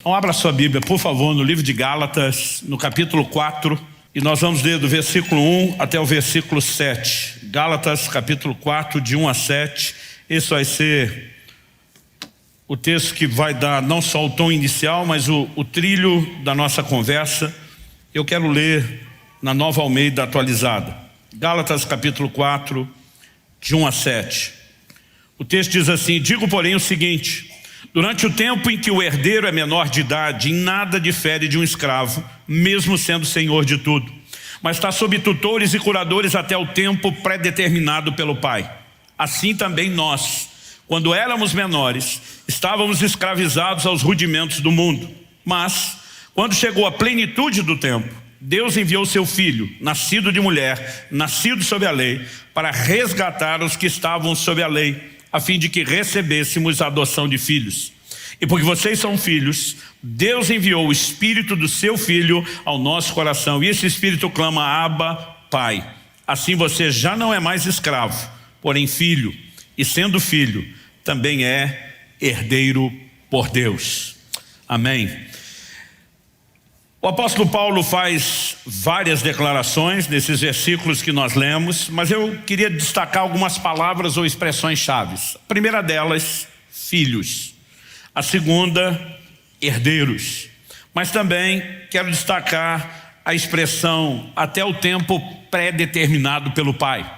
Então abra sua Bíblia, por favor, no livro de Gálatas, no capítulo 4, e nós vamos ler do versículo 1 até o versículo 7. Gálatas, capítulo 4, de 1 a 7. Esse vai ser o texto que vai dar não só o tom inicial, mas o trilho da nossa conversa. Eu quero ler na Nova Almeida atualizada. Gálatas, capítulo 4, de 1 a 7. O texto diz assim: digo, porém, o seguinte: durante o tempo em que o herdeiro é menor de idade, em nada difere de um escravo, mesmo sendo senhor de tudo, mas está sob tutores e curadores até o tempo pré-determinado pelo Pai. Assim também nós, quando éramos menores, estávamos escravizados aos rudimentos do mundo. Mas, quando chegou a plenitude do tempo, Deus enviou seu Filho, nascido de mulher, nascido sob a lei, para resgatar os que estavam sob a lei, a fim de que recebêssemos a adoção de filhos. E porque vocês são filhos, Deus enviou o Espírito do seu Filho ao nosso coração. E esse Espírito clama: Abba, Pai. Assim você já não é mais escravo, porém filho. E sendo filho, também é herdeiro por Deus. Amém. O apóstolo Paulo faz várias declarações nesses versículos que nós lemos, mas eu queria destacar algumas palavras ou expressões chaves. A primeira delas, filhos. A segunda, herdeiros. Mas também quero destacar a expressão até o tempo pré-determinado pelo Pai.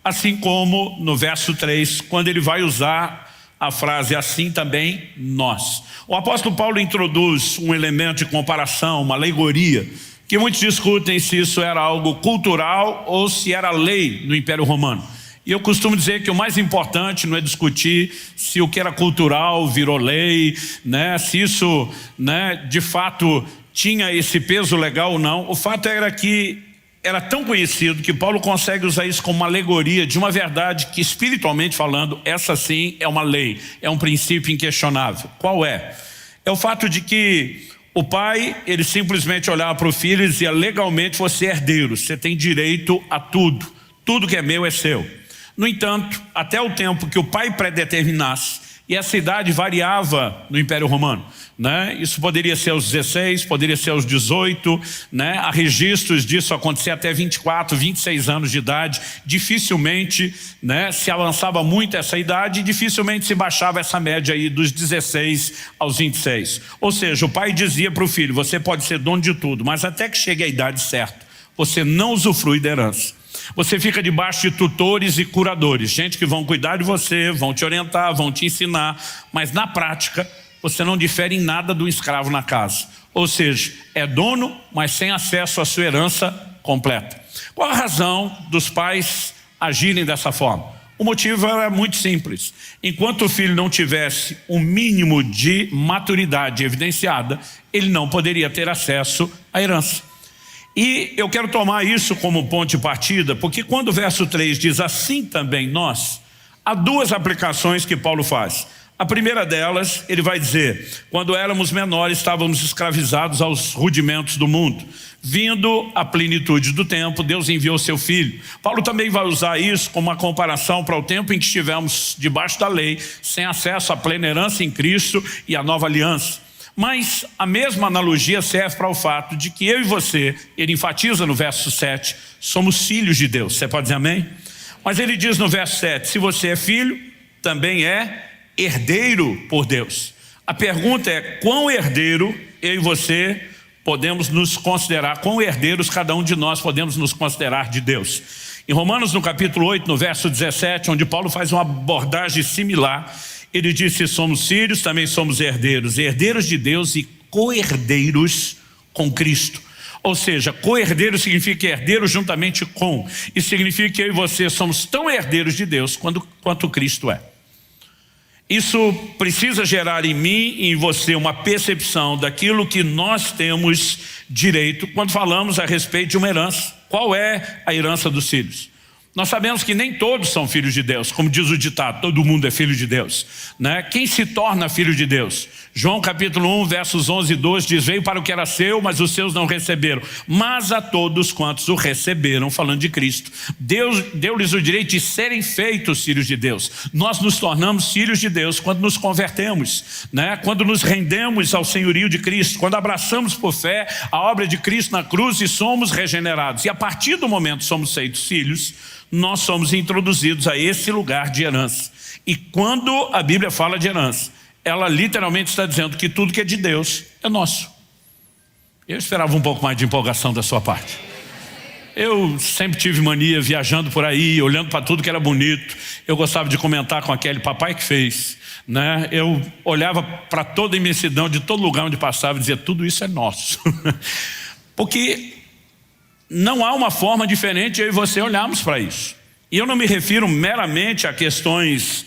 Assim como no verso 3, quando ele vai usar a frase assim também nós. O apóstolo Paulo introduz um elemento de comparação, uma alegoria, que muitos discutem se isso era algo cultural ou se era lei no Império Romano. E eu costumo dizer que o mais importante não é discutir se o que era cultural virou lei, se isso de fato tinha esse peso legal ou não. O fato era que era tão conhecido que Paulo consegue usar isso como uma alegoria de uma verdade que, espiritualmente falando, essa sim é uma lei, é um princípio inquestionável. Qual é? É o fato de que o pai, ele simplesmente olhava para o filho e dizia: legalmente você é herdeiro, você tem direito a tudo, tudo que é meu é seu. No entanto, até o tempo que o pai predeterminasse, e essa idade variava no Império Romano, Isso poderia ser aos 16, poderia ser aos 18, Há registros disso acontecer até 24, 26 anos de idade. Dificilmente se avançava muito essa idade e dificilmente se baixava essa média aí dos 16 aos 26. Ou seja, o pai dizia para o filho: você pode ser dono de tudo, mas até que chegue a idade certa, você não usufrui da herança. Você fica debaixo de tutores e curadores, gente que vão cuidar de você, vão te orientar, vão te ensinar, mas na prática você não difere em nada do escravo na casa. Ou seja, é dono, mas sem acesso à sua herança completa. Qual a razão dos pais agirem dessa forma? O motivo era muito simples. Enquanto o filho não tivesse um mínimo de maturidade evidenciada, ele não poderia ter acesso à herança. E eu quero tomar isso como ponto de partida, porque quando o verso 3 diz assim também nós, há duas aplicações que Paulo faz. A primeira delas, ele vai dizer: quando éramos menores estávamos escravizados aos rudimentos do mundo. Vindo a plenitude do tempo, Deus enviou seu Filho. Paulo também vai usar isso como uma comparação para o tempo em que estivemos debaixo da lei, sem acesso à plena herança em Cristo e à nova aliança. Mas a mesma analogia serve para o fato de que eu e você, ele enfatiza no verso 7, somos filhos de Deus. Você pode dizer amém? Mas ele diz no verso 7, se você é filho, também é herdeiro por Deus. A pergunta é: quão herdeiro eu e você podemos nos considerar, quão herdeiros cada um de nós podemos nos considerar de Deus? Em Romanos, no capítulo 8, no verso 17, onde Paulo faz uma abordagem similar, ele diz: se somos filhos, também somos herdeiros, herdeiros de Deus e co-herdeiros com Cristo. Ou seja, co-herdeiro significa herdeiro juntamente com. Isso significa que eu e você somos tão herdeiros de Deus quanto Cristo é. Isso precisa gerar em mim e em você uma percepção daquilo que nós temos direito quando falamos a respeito de uma herança. Qual é a herança dos filhos? Nós sabemos que nem todos são filhos de Deus, como diz o ditado: todo mundo é filho de Deus, Quem se torna filho de Deus? João capítulo 1, versos 11 e 12 diz: veio para o que era seu, mas os seus não receberam. Mas a todos quantos o receberam, falando de Cristo, Deus deu-lhes o direito de serem feitos filhos de Deus. Nós nos tornamos filhos de Deus quando nos convertemos, né? Quando nos rendemos ao senhorio de Cristo, quando abraçamos por fé a obra de Cristo na cruz e somos regenerados. E a partir do momento que somos feitos filhos, nós somos introduzidos a esse lugar de herança. E quando a Bíblia fala de herança, ela literalmente está dizendo que tudo que é de Deus é nosso. Eu esperava um pouco mais de empolgação da sua parte. Eu sempre tive mania viajando por aí, olhando para tudo que era bonito. Eu gostava de comentar com aquele papai que fez, né? Eu olhava para toda a imensidão de todo lugar onde passava e dizia: tudo isso é nosso. Porque não há uma forma diferente de eu e você olharmos para isso. E eu não me refiro meramente a questões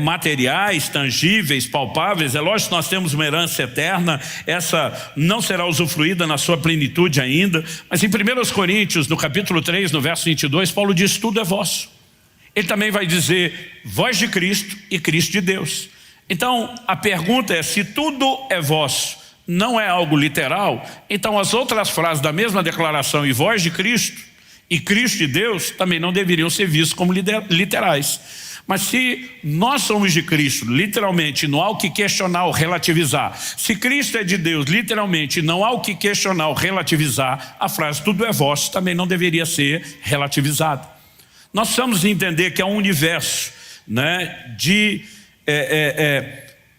materiais, tangíveis, palpáveis. É lógico que nós temos uma herança eterna, essa não será usufruída na sua plenitude ainda, mas em 1 Coríntios, no capítulo 3, no verso 22, Paulo diz: tudo é vosso. Ele também vai dizer: vós de Cristo e Cristo de Deus. Então a pergunta é: se tudo é vosso, não é algo literal, então as outras frases da mesma declaração, e vós de Cristo e Cristo de Deus, também não deveriam ser vistos como literais. Mas se nós somos de Cristo, literalmente, não há o que questionar ou relativizar. Se Cristo é de Deus, literalmente, não há o que questionar ou relativizar, a frase tudo é vosso também não deveria ser relativizada. Nós precisamos entender que é um universo, né, de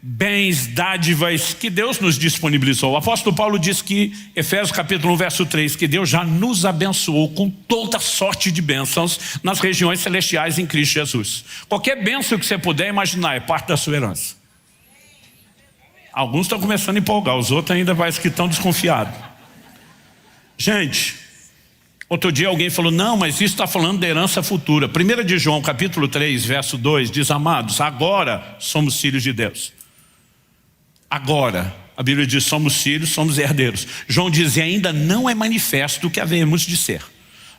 bens, dádivas que Deus nos disponibilizou. O apóstolo Paulo diz que, Efésios capítulo 1, verso 3, que Deus já nos abençoou com toda sorte de bênçãos nas regiões celestiais em Cristo Jesus. Qualquer bênção que você puder imaginar é parte da sua herança. Alguns estão começando a empolgar, os outros ainda parece que estão desconfiados. Gente, outro dia alguém falou: não, mas isso está falando de herança futura. 1 de João capítulo 3, verso 2 diz: amados, agora somos filhos de Deus. Agora, a Bíblia diz: somos filhos, somos herdeiros. João diz: e ainda não é manifesto o que havemos de ser.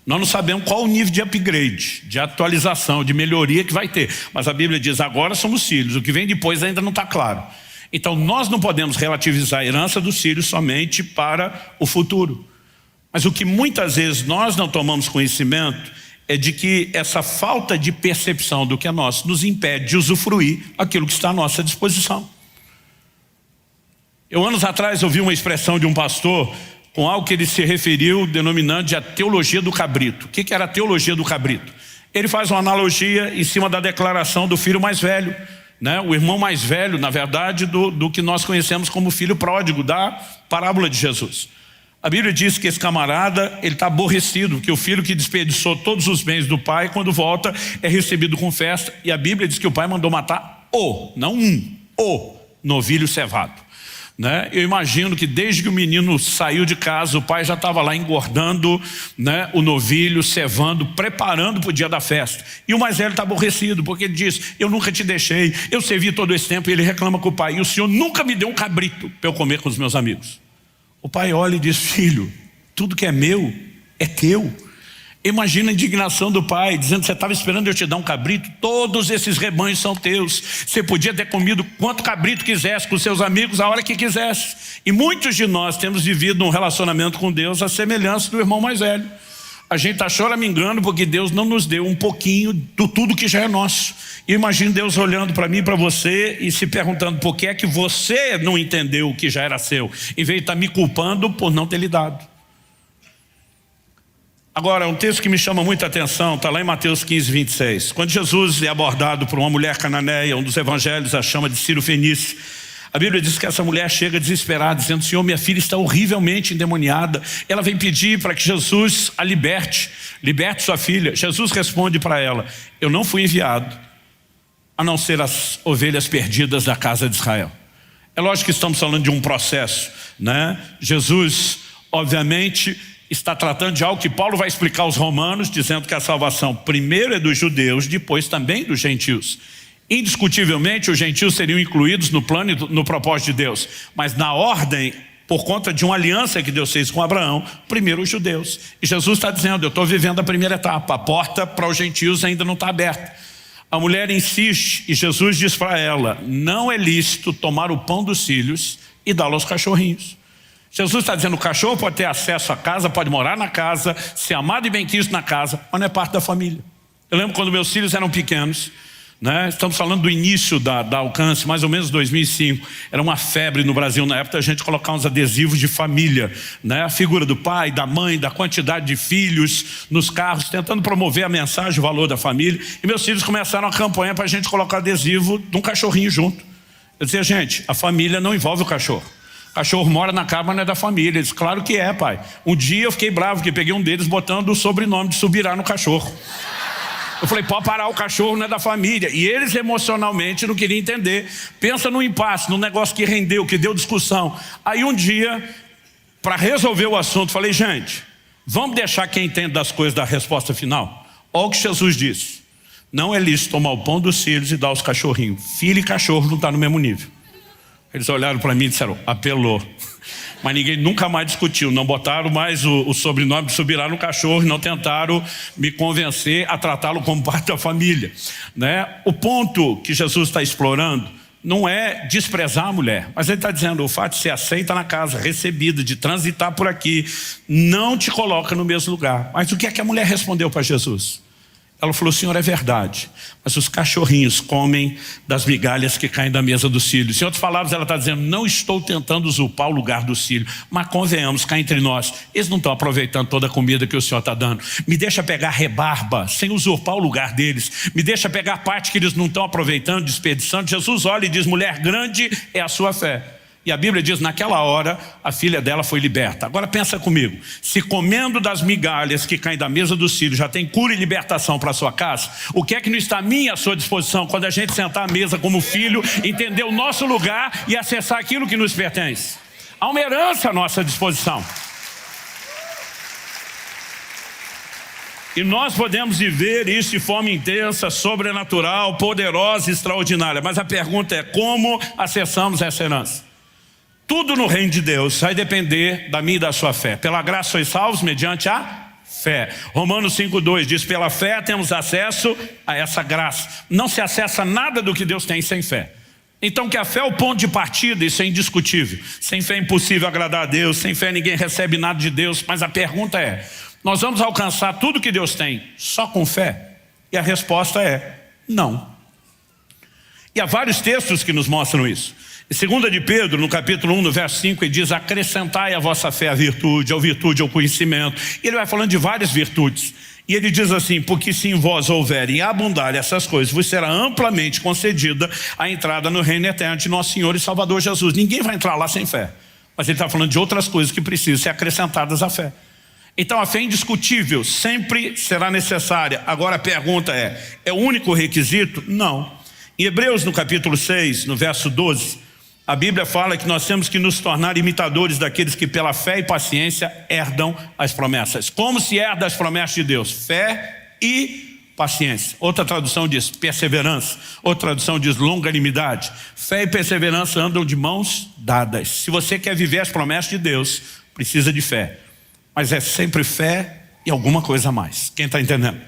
Nós não sabemos qual o nível de upgrade, de atualização, de melhoria que vai ter. Mas a Bíblia diz: agora somos filhos, o que vem depois ainda não está claro. Então nós não podemos relativizar a herança dos filhos somente para o futuro. Mas o que muitas vezes nós não tomamos conhecimento é de que essa falta de percepção do que é nosso nos impede de usufruir aquilo que está à nossa disposição. Eu anos atrás ouvi uma expressão de um pastor com algo que ele se referiu denominando de a teologia do cabrito. O que era a teologia do cabrito? Ele faz uma analogia em cima da declaração do filho mais velho, né? O irmão mais velho, na verdade, do que nós conhecemos como filho pródigo, da parábola de Jesus. A Bíblia diz que esse camarada, ele está aborrecido, que o filho que desperdiçou todos os bens do pai, quando volta, é recebido com festa. E a Bíblia diz que o pai mandou matar o novilho cevado. Né? Eu imagino que desde que o menino saiu de casa, o pai já estava lá engordando, né, o novilho, cevando, preparando para o dia da festa. E o mais velho está aborrecido, porque ele diz: eu nunca te deixei, eu servi todo esse tempo. E ele reclama com o pai: e o senhor nunca me deu um cabrito para eu comer com os meus amigos. O pai olha e diz: filho, tudo que é meu é teu. Imagina a indignação do pai, dizendo: você estava esperando eu te dar um cabrito? Todos esses rebanhos são teus. Você podia ter comido quanto cabrito quisesse com seus amigos a hora que quisesse. E muitos de nós temos vivido um relacionamento com Deus à semelhança do irmão mais velho. A gente está choramingando porque Deus não nos deu um pouquinho do tudo que já é nosso. E imagino Deus olhando para mim e para você e se perguntando: por que é que você não entendeu o que já era seu, em vez de estar me culpando por não ter lhe dado. Agora, um texto que me chama muita atenção está lá em Mateus 15, 26. Quando Jesus é abordado por uma mulher cananeia, um dos evangelhos a chama de Ciro Fenício, a Bíblia diz que essa mulher chega desesperada, dizendo: Senhor, minha filha está horrivelmente endemoniada. Ela vem pedir para que Jesus a liberte sua filha. Jesus responde para ela: eu não fui enviado a não ser as ovelhas perdidas da casa de Israel. É lógico que estamos falando de um processo, né? Jesus, obviamente, está tratando de algo que Paulo vai explicar aos romanos, dizendo que a salvação primeiro é dos judeus, depois também dos gentios. Indiscutivelmente os gentios seriam incluídos no plano e no propósito de Deus, mas na ordem, por conta de uma aliança que Deus fez com Abraão, primeiro os judeus. E Jesus está dizendo: eu estou vivendo a primeira etapa, a porta para os gentios ainda não está aberta. A mulher insiste e Jesus diz para ela: não é lícito tomar o pão dos filhos e dá-lo aos cachorrinhos. Jesus está dizendo: o cachorro pode ter acesso à casa, pode morar na casa, ser amado e bem-quisto na casa, mas não é parte da família. Eu lembro quando meus filhos eram pequenos, né? Estamos falando do início da Alcance, mais ou menos 2005. Era uma febre no Brasil na época a gente colocar uns adesivos de família, né? A figura do pai, da mãe, da quantidade de filhos nos carros, tentando promover a mensagem, o valor da família. E meus filhos começaram a campanha para a gente colocar adesivo de um cachorrinho junto. Eu dizia: gente, a família não envolve o cachorro. O cachorro mora na casa, mas não é da família. Eles: claro que é, pai. Um dia eu fiquei bravo, porque peguei um deles botando o sobrenome de Subirá no cachorro. Eu falei: pode parar, o cachorro não é da família. E eles emocionalmente não queriam entender. Pensa no impasse, num negócio que rendeu, que deu discussão. Aí um dia, para resolver o assunto, falei: gente, vamos deixar quem entende das coisas dar a resposta final. Olha o que Jesus disse: não é lícito tomar o pão dos filhos e dar aos cachorrinhos. Filho e cachorro não estão no mesmo nível. Eles olharam para mim e disseram: apelou. Mas ninguém nunca mais discutiu, não botaram mais o sobrenome de Subirá no cachorro, não tentaram me convencer a tratá-lo como parte da família, né? O ponto que Jesus está explorando não é desprezar a mulher, mas ele está dizendo: o fato de ser aceita na casa, recebida, de transitar por aqui, não te coloca no mesmo lugar. Mas o que é que a mulher respondeu para Jesus? Ela falou: Senhor, é verdade, mas os cachorrinhos comem das migalhas que caem da mesa dos filhos. Em outras palavras, ela está dizendo: não estou tentando usurpar o lugar dos filhos, mas convenhamos, cá entre nós, eles não estão aproveitando toda a comida que o Senhor está dando. Me deixa pegar rebarba, sem usurpar o lugar deles. Me deixa pegar a parte que eles não estão aproveitando, desperdiçando. Jesus olha e diz: mulher, grande é a sua fé. E a Bíblia diz: naquela hora a filha dela foi liberta. Agora pensa comigo: se comendo das migalhas que caem da mesa dos filhos já tem cura e libertação para a sua casa, o que é que não está a minha e à sua disposição quando a gente sentar à mesa como filho, entender o nosso lugar e acessar aquilo que nos pertence? Há uma herança à nossa disposição. E nós podemos viver isso de forma intensa, sobrenatural, poderosa, extraordinária. Mas a pergunta é: como acessamos essa herança? Tudo no reino de Deus vai depender da minha e da sua fé. Pela graça sois salvos mediante a fé. Romanos 5,2 diz: pela fé temos acesso a essa graça. Não se acessa nada do que Deus tem sem fé. Então que a fé é o ponto de partida, isso é indiscutível. Sem fé é impossível agradar a Deus, sem fé ninguém recebe nada de Deus. Mas a pergunta é: nós vamos alcançar tudo que Deus tem só com fé? E a resposta é: não. E há vários textos que nos mostram isso. Em 2 de Pedro, no capítulo 1, no verso 5, ele diz: acrescentai a vossa fé a virtude ao conhecimento. E ele vai falando de várias virtudes. E ele diz assim: porque se em vós houverem abundar essas coisas, vos será amplamente concedida a entrada no reino eterno de nosso Senhor e Salvador Jesus. Ninguém vai entrar lá sem fé. Mas ele está falando de outras coisas que precisam ser acrescentadas à fé. Então a fé é indiscutível, sempre será necessária. Agora a pergunta é o único requisito? Não. Em Hebreus, no capítulo 6, no verso 12, a Bíblia fala que nós temos que nos tornar imitadores daqueles que pela fé e paciência herdam as promessas. Como se herda as promessas de Deus? Fé e paciência. Outra tradução diz perseverança. Outra tradução diz longanimidade. Fé e perseverança andam de mãos dadas. Se você quer viver as promessas de Deus, precisa de fé. Mas é sempre fé e alguma coisa a mais. Quem está entendendo?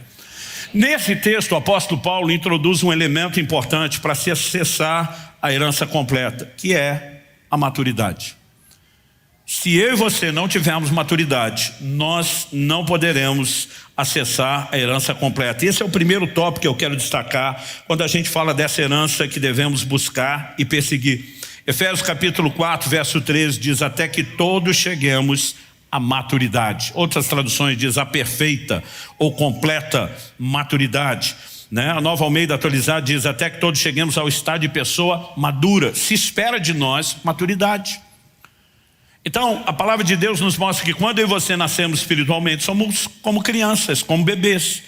Nesse texto, o apóstolo Paulo introduz um elemento importante para se acessar a herança completa, que é a maturidade. Se eu e você não tivermos maturidade, nós não poderemos acessar a herança completa. Esse é o primeiro tópico que eu quero destacar quando a gente fala dessa herança que devemos buscar e perseguir. Efésios capítulo 4, verso 13 diz: até que todos cheguemos à maturidade. Outras traduções diz a perfeita ou completa maturidade. A Nova Almeida atualizada diz: até que todos cheguemos ao estado de pessoa madura. Se espera de nós maturidade. Então a palavra de Deus nos mostra que quando eu e você nascemos espiritualmente, somos como crianças, como bebês.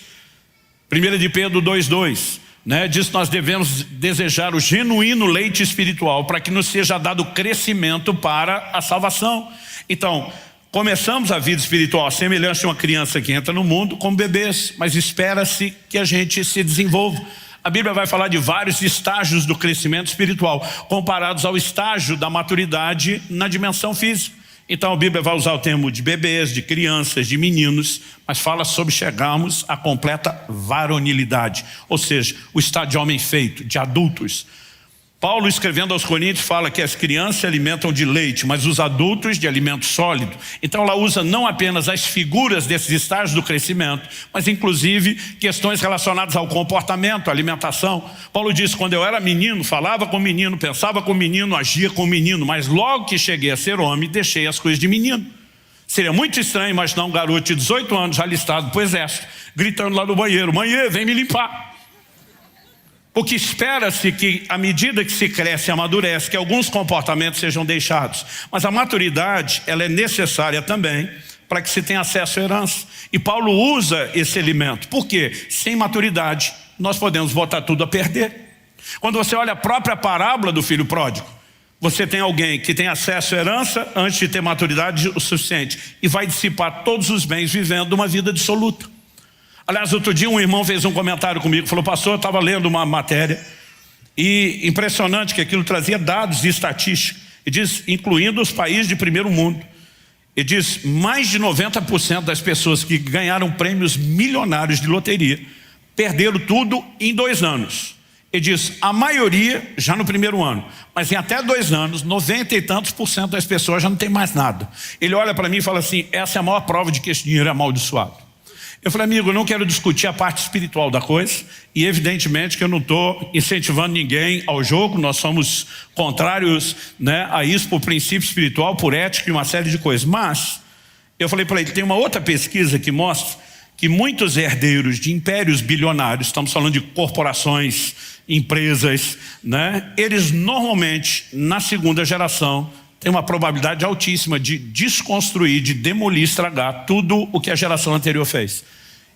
1 de Pedro 2,2 diz que nós devemos desejar o genuíno leite espiritual para que nos seja dado crescimento para a salvação. Então começamos a vida espiritual semelhante a uma criança que entra no mundo como bebês, mas espera-se que a gente se desenvolva. A Bíblia vai falar de vários estágios do crescimento espiritual comparados ao estágio da maturidade na dimensão física. Então a Bíblia vai usar o termo de bebês, de crianças, de meninos, mas fala sobre chegarmos à completa varonilidade, ou seja, o estado de homem feito, de adultos. Paulo, escrevendo aos Coríntios, fala que as crianças se alimentam de leite, mas os adultos de alimento sólido. Então ela usa não apenas as figuras desses estágios do crescimento, mas inclusive questões relacionadas ao comportamento, à alimentação. Paulo diz, quando eu era menino, falava com menino, pensava com menino, agia com menino, mas logo que cheguei a ser homem, deixei as coisas de menino. Seria muito estranho imaginar um garoto de 18 anos alistado para o exército, gritando lá no banheiro, mãe, vem me limpar. Porque espera-se que, à medida que se cresce e amadurece, que alguns comportamentos sejam deixados. Mas a maturidade, ela é necessária também para que se tenha acesso à herança. E Paulo usa esse elemento. Por quê? Sem maturidade, nós podemos botar tudo a perder. Quando você olha a própria parábola do filho pródigo, você tem alguém que tem acesso à herança antes de ter maturidade o suficiente e vai dissipar todos os bens vivendo uma vida dissoluta. Aliás, outro dia um irmão fez um comentário comigo, falou, pastor, eu estava lendo uma matéria e impressionante que aquilo trazia dados de estatística, e diz, incluindo os países de primeiro mundo, e diz, mais de 90% das pessoas que ganharam prêmios milionários de loteria perderam tudo em 2 anos. E diz, a maioria já no primeiro ano, mas em até 2 anos, 90 e tantos por cento das pessoas já não tem mais nada. Ele olha para mim e fala assim, essa é a maior prova de que esse dinheiro é amaldiçoado. Eu falei, amigo, eu não quero discutir a parte espiritual da coisa e evidentemente que eu não estou incentivando ninguém ao jogo, nós somos contrários, né, a isso por princípio espiritual, por ética e uma série de coisas. Mas eu falei para ele, tem uma outra pesquisa que mostra que muitos herdeiros de impérios bilionários, estamos falando de corporações, empresas, né, eles normalmente na segunda geração tem uma probabilidade altíssima de desconstruir, de demolir, estragar tudo o que a geração anterior fez.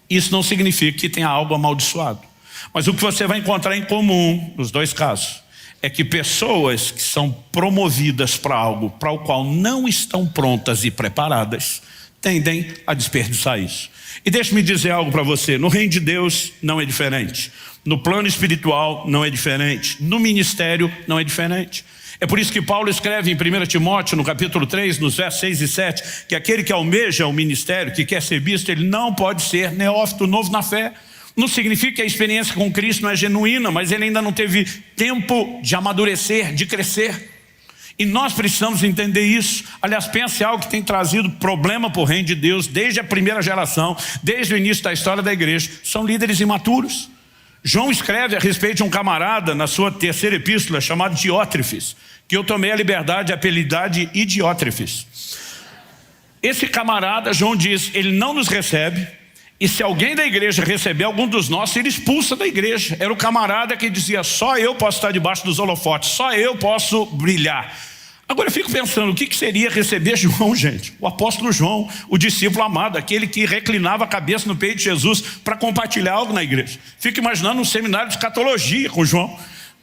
Isso não significa que tenha algo amaldiçoado. Mas o que você vai encontrar em comum, nos 2 casos, é que pessoas que são promovidas para algo para o qual não estão prontas e preparadas, tendem a desperdiçar isso. E deixe-me dizer algo para você, no reino de Deus não é diferente. No plano espiritual não é diferente. No ministério não é diferente. É por isso que Paulo escreve em 1 Timóteo, no capítulo 3, nos versos 6 e 7, que aquele que almeja o ministério, que quer ser visto, ele não pode ser neófito, novo na fé. Não significa que a experiência com Cristo não é genuína, mas ele ainda não teve tempo de amadurecer, de crescer. E nós precisamos entender isso. Aliás, pense algo que tem trazido problema para o reino de Deus desde a primeira geração, desde o início da história da igreja. São líderes imaturos. João escreve a respeito de um camarada na sua 3ª epístola chamado Diótrefes, que eu tomei a liberdade de apelidar de Idiótrefes. Esse camarada, João diz, ele não nos recebe, e se alguém da igreja receber algum dos nossos, ele expulsa da igreja. Era o camarada que dizia, só eu posso estar debaixo dos holofotes, só eu posso brilhar. Agora eu fico pensando, o que seria receber João, gente? O apóstolo João, o discípulo amado, aquele que reclinava a cabeça no peito de Jesus para compartilhar algo na igreja. Fico imaginando um seminário de escatologia com João,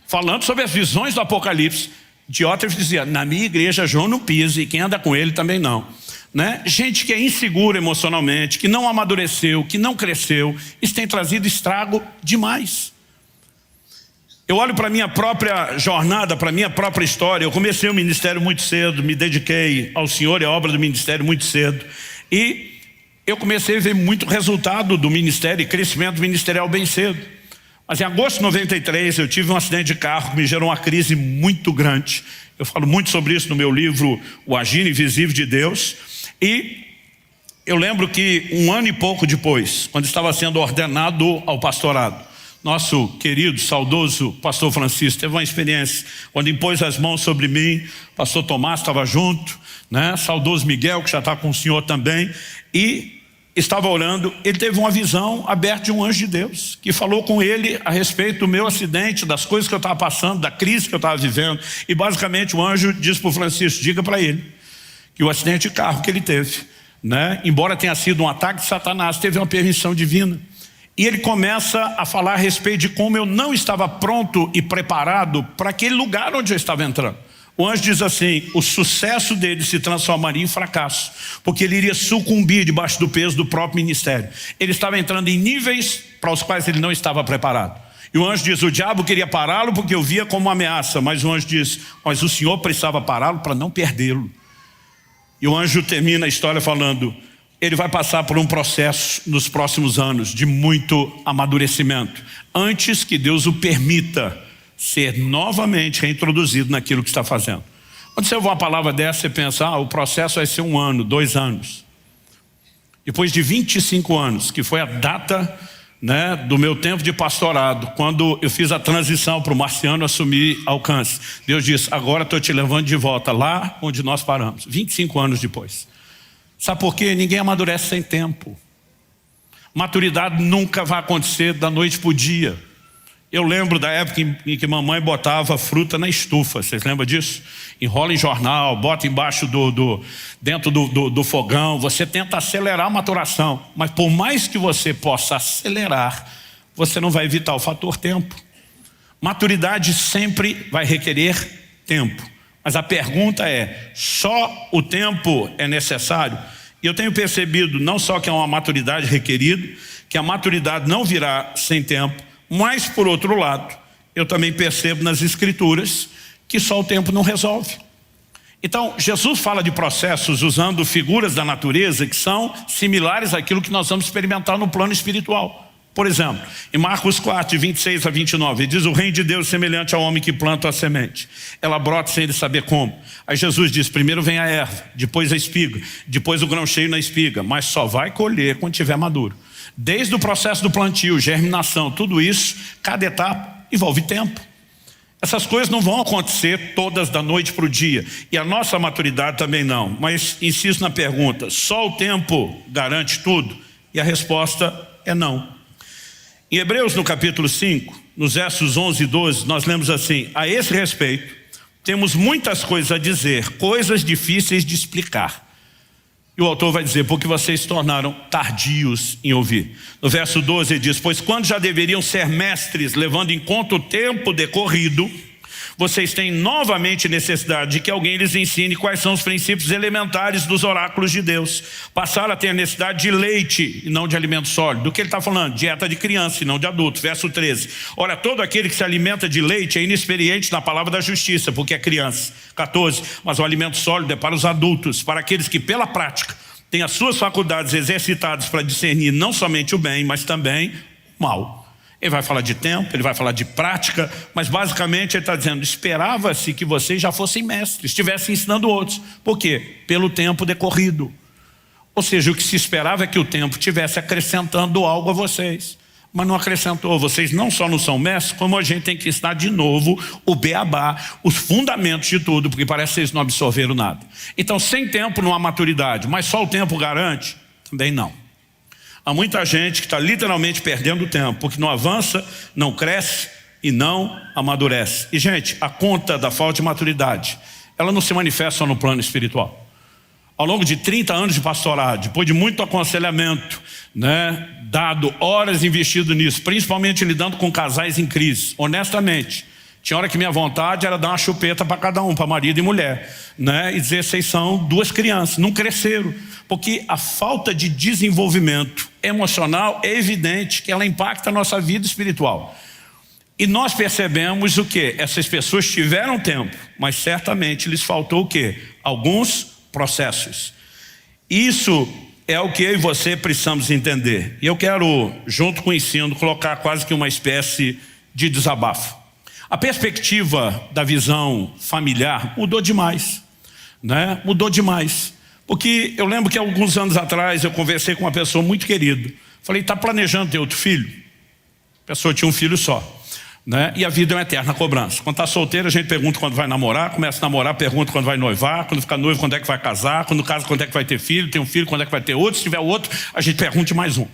falando sobre as visões do Apocalipse. Diótrefes dizia, na minha igreja João não pisa e quem anda com ele também não. Né? Gente que é insegura emocionalmente, que não amadureceu, que não cresceu, isso tem trazido estrago demais. Eu olho para a minha própria jornada, para a minha própria história. Eu comecei o ministério muito cedo, me dediquei ao Senhor e à obra do ministério muito cedo. E eu comecei a ver muito resultado do ministério e crescimento ministerial bem cedo. Mas em agosto de 93 eu tive um acidente de carro que me gerou uma crise muito grande. Eu falo muito sobre isso no meu livro O Agir Invisível de Deus. E eu lembro que 1 ano e pouco depois, quando estava sendo ordenado ao pastorado, nosso querido, saudoso pastor Francisco teve uma experiência quando impôs as mãos sobre mim. Pastor Tomás estava junto, né? Saudoso Miguel, que já está com o senhor também, e estava orando. Ele teve uma visão aberta de um anjo de Deus que falou com ele a respeito do meu acidente, das coisas que eu estava passando, da crise que eu estava vivendo. E basicamente o anjo disse para o Francisco, diga para ele que o acidente de carro que ele teve, né, embora tenha sido um ataque de Satanás, teve uma permissão divina. E ele começa a falar a respeito de como eu não estava pronto e preparado para aquele lugar onde eu estava entrando. O anjo diz assim, o sucesso dele se transformaria em fracasso, porque ele iria sucumbir debaixo do peso do próprio ministério. Ele estava entrando em níveis para os quais ele não estava preparado. E o anjo diz, o diabo queria pará-lo porque eu via como uma ameaça, mas o anjo diz, mas o Senhor precisava pará-lo para não perdê-lo. E o anjo termina a história falando, ele vai passar por um processo nos próximos anos de muito amadurecimento, antes que Deus o permita ser novamente reintroduzido naquilo que está fazendo. Quando você ouve uma palavra dessa, você pensa, o processo vai ser 1 ano, 2 anos. Depois de 25 anos, que foi a data, né, do meu tempo de pastorado, quando eu fiz a transição para o Marciano assumir alcance, Deus disse, agora estou te levando de volta lá onde nós paramos, 25 anos depois. Sabe por quê? Ninguém amadurece sem tempo. Maturidade nunca vai acontecer da noite para o dia. Eu lembro da época em que mamãe botava fruta na estufa, vocês lembram disso? Enrola em jornal, bota embaixo dentro do fogão, você tenta acelerar a maturação, mas por mais que você possa acelerar, você não vai evitar o fator tempo. Maturidade sempre vai requerer tempo, mas a pergunta é, só o tempo é necessário? E eu tenho percebido não só que é uma maturidade requerida, que a maturidade não virá sem tempo, mas, por outro lado, eu também percebo nas Escrituras que só o tempo não resolve. Então, Jesus fala de processos usando figuras da natureza que são similares àquilo que nós vamos experimentar no plano espiritual. Por exemplo, em Marcos 4, de 26 a 29, ele diz, o reino de Deus é semelhante ao homem que planta a semente. Ela brota sem ele saber como. Aí Jesus diz, primeiro vem a erva, depois a espiga, depois o grão cheio na espiga, mas só vai colher quando estiver maduro. Desde o processo do plantio, germinação, tudo isso, cada etapa envolve tempo. Essas coisas não vão acontecer todas da noite para o dia. E a nossa maturidade também não. Mas insisto na pergunta, só o tempo garante tudo? E a resposta é não. Em Hebreus, no capítulo 5, nos versos 11 e 12, nós lemos assim, a esse respeito, temos muitas coisas a dizer, coisas difíceis de explicar. E o autor vai dizer, porque vocês se tornaram tardios em ouvir. No verso 12 ele diz, pois quando já deveriam ser mestres, levando em conta o tempo decorrido, vocês têm novamente necessidade de que alguém lhes ensine quais são os princípios elementares dos oráculos de Deus. Passaram a ter necessidade de leite e não de alimento sólido. Do que ele está falando? Dieta de criança e não de adulto. Verso 13. Ora, todo aquele que se alimenta de leite é inexperiente na palavra da justiça, porque é criança. 14. Mas o alimento sólido é para os adultos, para aqueles que pela prática têm as suas faculdades exercitadas para discernir não somente o bem, mas também o mal. Ele vai falar de tempo, ele vai falar de prática, mas basicamente ele está dizendo, esperava-se que vocês já fossem mestres, estivessem ensinando outros. Por quê? Pelo tempo decorrido. Ou seja, o que se esperava é que o tempo estivesse acrescentando algo a vocês. Mas não acrescentou, vocês não só não são mestres, como a gente tem que ensinar de novo o beabá, os fundamentos de tudo, porque parece que vocês não absorveram nada. Então, sem tempo não há maturidade, mas só o tempo garante? Também não. Há muita gente que está literalmente perdendo tempo, porque não avança, não cresce e não amadurece. E gente, a conta da falta de maturidade, ela não se manifesta só no plano espiritual. Ao longo de 30 anos de pastorado, depois de muito aconselhamento, né, dado horas investido nisso, principalmente lidando com casais em crise, honestamente, tinha hora que minha vontade era dar uma chupeta para cada um, para marido e mulher, né, e dizer, vocês são 2 crianças, não cresceram. Porque a falta de desenvolvimento emocional é evidente que ela impacta a nossa vida espiritual. E nós percebemos o quê? Essas pessoas tiveram tempo, mas certamente lhes faltou o quê? Alguns processos. Isso é o que eu e você precisamos entender. E eu quero, junto com o ensino, colocar quase que uma espécie de desabafo. A perspectiva da visão familiar mudou demais, né? Mudou demais. Porque eu lembro que alguns anos atrás eu conversei com uma pessoa muito querida. Falei, está planejando ter outro filho? A pessoa tinha um filho só, né? E a vida é uma eterna cobrança. Quando está solteiro a gente pergunta quando vai namorar, começa a namorar, pergunta quando vai noivar, quando fica noivo quando é que vai casar, quando casa quando é que vai ter filho, tem um filho quando é que vai ter outro, se tiver outro a gente pergunta mais um.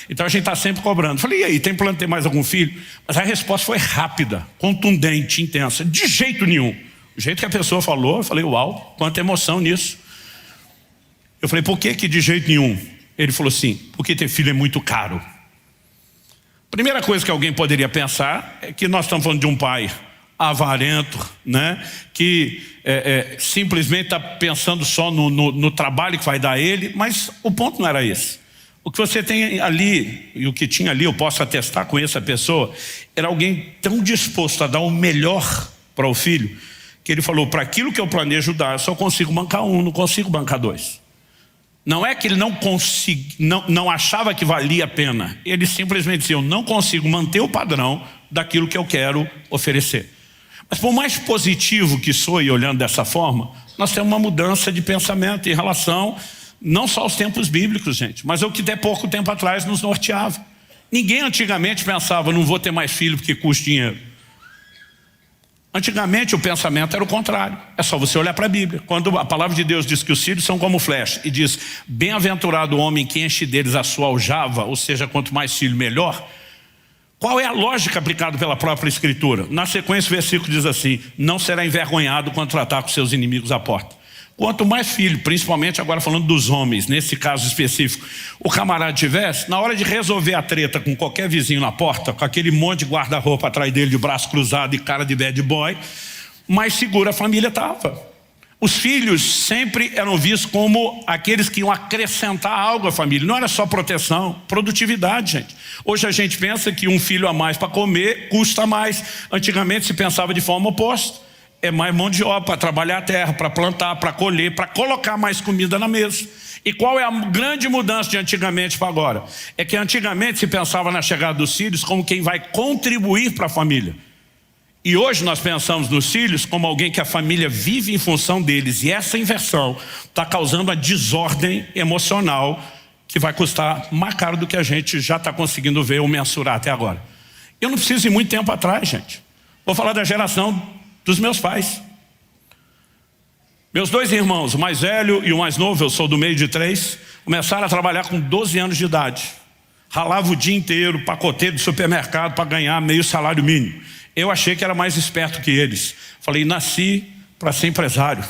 Então a gente está sempre cobrando. Falei, e aí, tem plano de ter mais algum filho? Mas a resposta foi rápida, contundente, intensa, de jeito nenhum. O jeito que a pessoa falou, eu falei, uau, quanta emoção nisso. Eu falei, por que de jeito nenhum? Ele falou assim, porque ter filho é muito caro. Primeira coisa que alguém poderia pensar é que nós estamos falando de um pai avarento, né? Que simplesmente está pensando só no trabalho que vai dar a ele, mas o ponto não era esse. O que você tem ali, e o que tinha ali, eu posso atestar com essa pessoa, era alguém tão disposto a dar o melhor para o filho, que ele falou, para aquilo que eu planejo dar, eu só consigo bancar um, não consigo bancar dois. Não é que ele não achava que valia a pena. Ele simplesmente disse, eu não consigo manter o padrão daquilo que eu quero oferecer. Mas por mais positivo que soe olhando dessa forma, nós temos uma mudança de pensamento em relação não só aos tempos bíblicos, gente, mas ao que até pouco tempo atrás nos norteava. Ninguém antigamente pensava, não vou ter mais filho porque custa dinheiro. Antigamente o pensamento era o contrário. É só você olhar para a Bíblia. Quando a palavra de Deus diz que os filhos são como flecha e diz, bem-aventurado o homem que enche deles a sua aljava, ou seja, quanto mais filho melhor. Qual é a lógica aplicada pela própria Escritura? Na sequência o versículo diz assim, não será envergonhado quando tratar com seus inimigos à porta. Quanto mais filho, principalmente agora falando dos homens, nesse caso específico, o camarada tivesse, na hora de resolver a treta com qualquer vizinho na porta, com aquele monte de guarda-roupa atrás dele de braço cruzado e cara de bad boy, mais segura a família estava. Os filhos sempre eram vistos como aqueles que iam acrescentar algo à família. Não era só proteção, produtividade, gente. Hoje a gente pensa que um filho a mais para comer custa mais. Antigamente se pensava de forma oposta. É mais mão de obra para trabalhar a terra, para plantar, para colher, para colocar mais comida na mesa. E qual é a grande mudança de antigamente para agora? É que antigamente se pensava na chegada dos filhos como quem vai contribuir para a família. E hoje nós pensamos nos filhos como alguém que a família vive em função deles. E essa inversão está causando a desordem emocional que vai custar mais caro do que a gente já está conseguindo ver ou mensurar até agora. Eu não preciso ir muito tempo atrás, gente. Vou falar da geração dos meus pais. Meus dois irmãos, o mais velho e o mais novo, eu sou do meio de 3, começaram a trabalhar com 12 anos de idade. Ralava o dia inteiro, pacoteiro de supermercado para ganhar meio salário mínimo. Eu achei que era mais esperto que eles. Falei, nasci para ser empresário,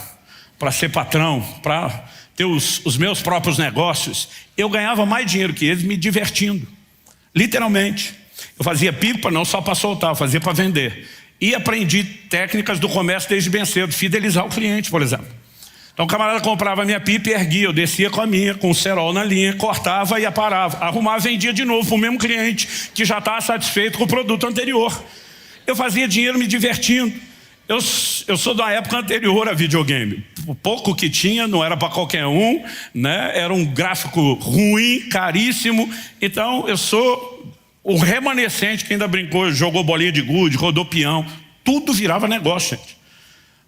para ser patrão, para ter os meus próprios negócios. Eu ganhava mais dinheiro que eles me divertindo. Literalmente. Eu fazia pipa não só para soltar, eu fazia para vender. E aprendi técnicas do comércio desde bem cedo, fidelizar o cliente, por exemplo. Então o camarada comprava a minha pipa e erguia, eu descia com a minha, com o cerol na linha, cortava e aparava, arrumava e vendia de novo para o mesmo cliente, que já estava satisfeito com o produto anterior. Eu fazia dinheiro me divertindo. Eu sou da época anterior a videogame. O pouco que tinha não era para qualquer um, né? Era um gráfico ruim, caríssimo. Então eu sou o remanescente que ainda brincou, jogou bolinha de gude, rodou peão. Tudo virava negócio, gente.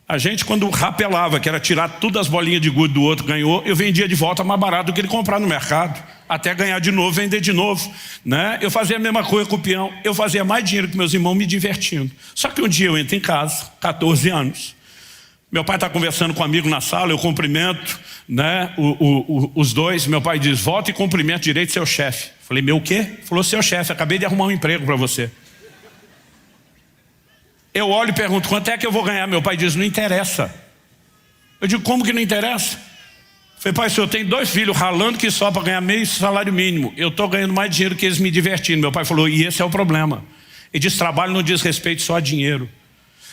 A gente, quando rapelava, que era tirar todas as bolinhas de gude do outro, ganhou, eu vendia de volta mais barato do que ele comprar no mercado. Até ganhar de novo, vender de novo, né? Eu fazia a mesma coisa com o peão. Eu fazia mais dinheiro que meus irmãos me divertindo. Só que um dia eu entro em casa, 14 anos. Meu pai está conversando com um amigo na sala, eu cumprimento, né, os dois. Meu pai diz, volta e cumprimento direito seu chefe. Falei, meu o quê? Falou, seu chefe, acabei de arrumar um emprego para você. Eu olho e pergunto, quanto é que eu vou ganhar? Meu pai diz, não interessa. Eu digo, como que não interessa? Falei, pai, o senhor tem 2 filhos ralando que só para ganhar meio salário mínimo. Eu estou ganhando mais dinheiro que eles me divertindo. Meu pai falou, e esse é o problema. Ele diz, trabalho não diz respeito só a dinheiro.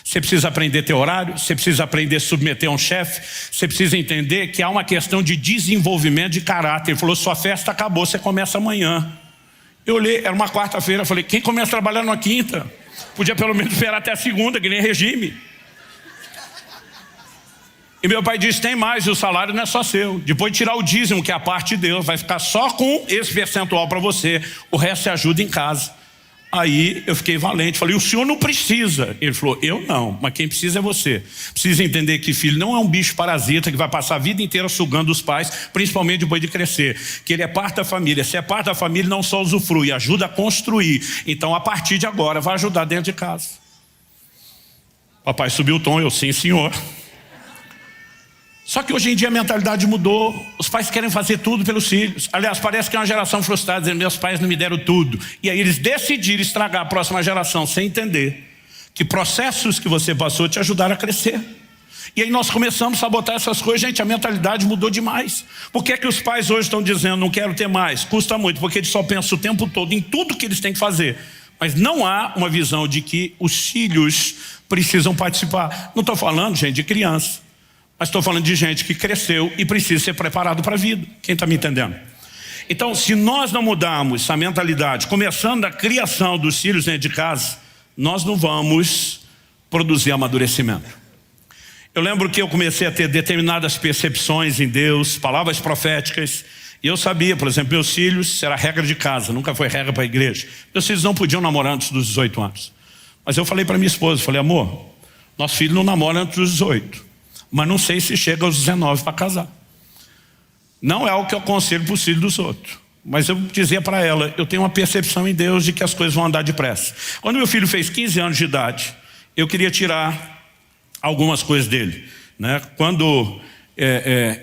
Você precisa aprender a ter horário, você precisa aprender a submeter a um chefe, você precisa entender que há uma questão de desenvolvimento de caráter. Ele falou, sua festa acabou, você começa amanhã. Eu olhei, era uma quarta-feira, falei, quem começa a trabalhar na quinta? Podia pelo menos esperar até a segunda, que nem regime. E meu pai disse, tem mais, e o salário não é só seu. Depois de tirar o dízimo, que é a parte de Deus, vai ficar só com esse percentual para você. O resto você ajuda em casa. Aí eu fiquei valente, falei, o senhor não precisa. Ele falou, eu não, mas quem precisa é você. Precisa entender que filho não é um bicho parasita que vai passar a vida inteira sugando os pais, principalmente depois de crescer. Que ele é parte da família. Se é parte da família, não só usufrui, ajuda a construir. Então a partir de agora vai ajudar dentro de casa. Papai subiu o tom, eu, sim senhor. Só que hoje em dia a mentalidade mudou. Os pais querem fazer tudo pelos filhos. Aliás, parece que é uma geração frustrada, dizendo, meus pais não me deram tudo. E aí eles decidiram estragar a próxima geração, sem entender que processos que você passou te ajudaram a crescer. E aí nós começamos a sabotar essas coisas. Gente, a mentalidade mudou demais. Por que é que os pais hoje estão dizendo, não quero ter mais? Custa muito, porque eles só pensam o tempo todo em tudo que eles têm que fazer. Mas não há uma visão de que os filhos precisam participar. Não estou falando, gente, de criança. Mas estou falando de gente que cresceu e precisa ser preparado para a vida. Quem está me entendendo? Então, se nós não mudarmos essa mentalidade, começando da criação dos filhos dentro de casa, nós não vamos produzir amadurecimento. Eu lembro que eu comecei a ter determinadas percepções em Deus, palavras proféticas, e eu sabia, por exemplo, meus filhos, isso era regra de casa, nunca foi regra para a igreja. Meus filhos não podiam namorar antes dos 18 anos. Mas eu falei para minha esposa, falei, amor, nosso filho não namora antes dos 18, mas não sei se chega aos 19 para casar. Não é o que eu aconselho para os filhos dos outros. Mas eu dizia para ela, eu tenho uma percepção em Deus de que as coisas vão andar depressa. Quando meu filho fez 15 anos de idade, eu queria tirar algumas coisas dele, né? Quando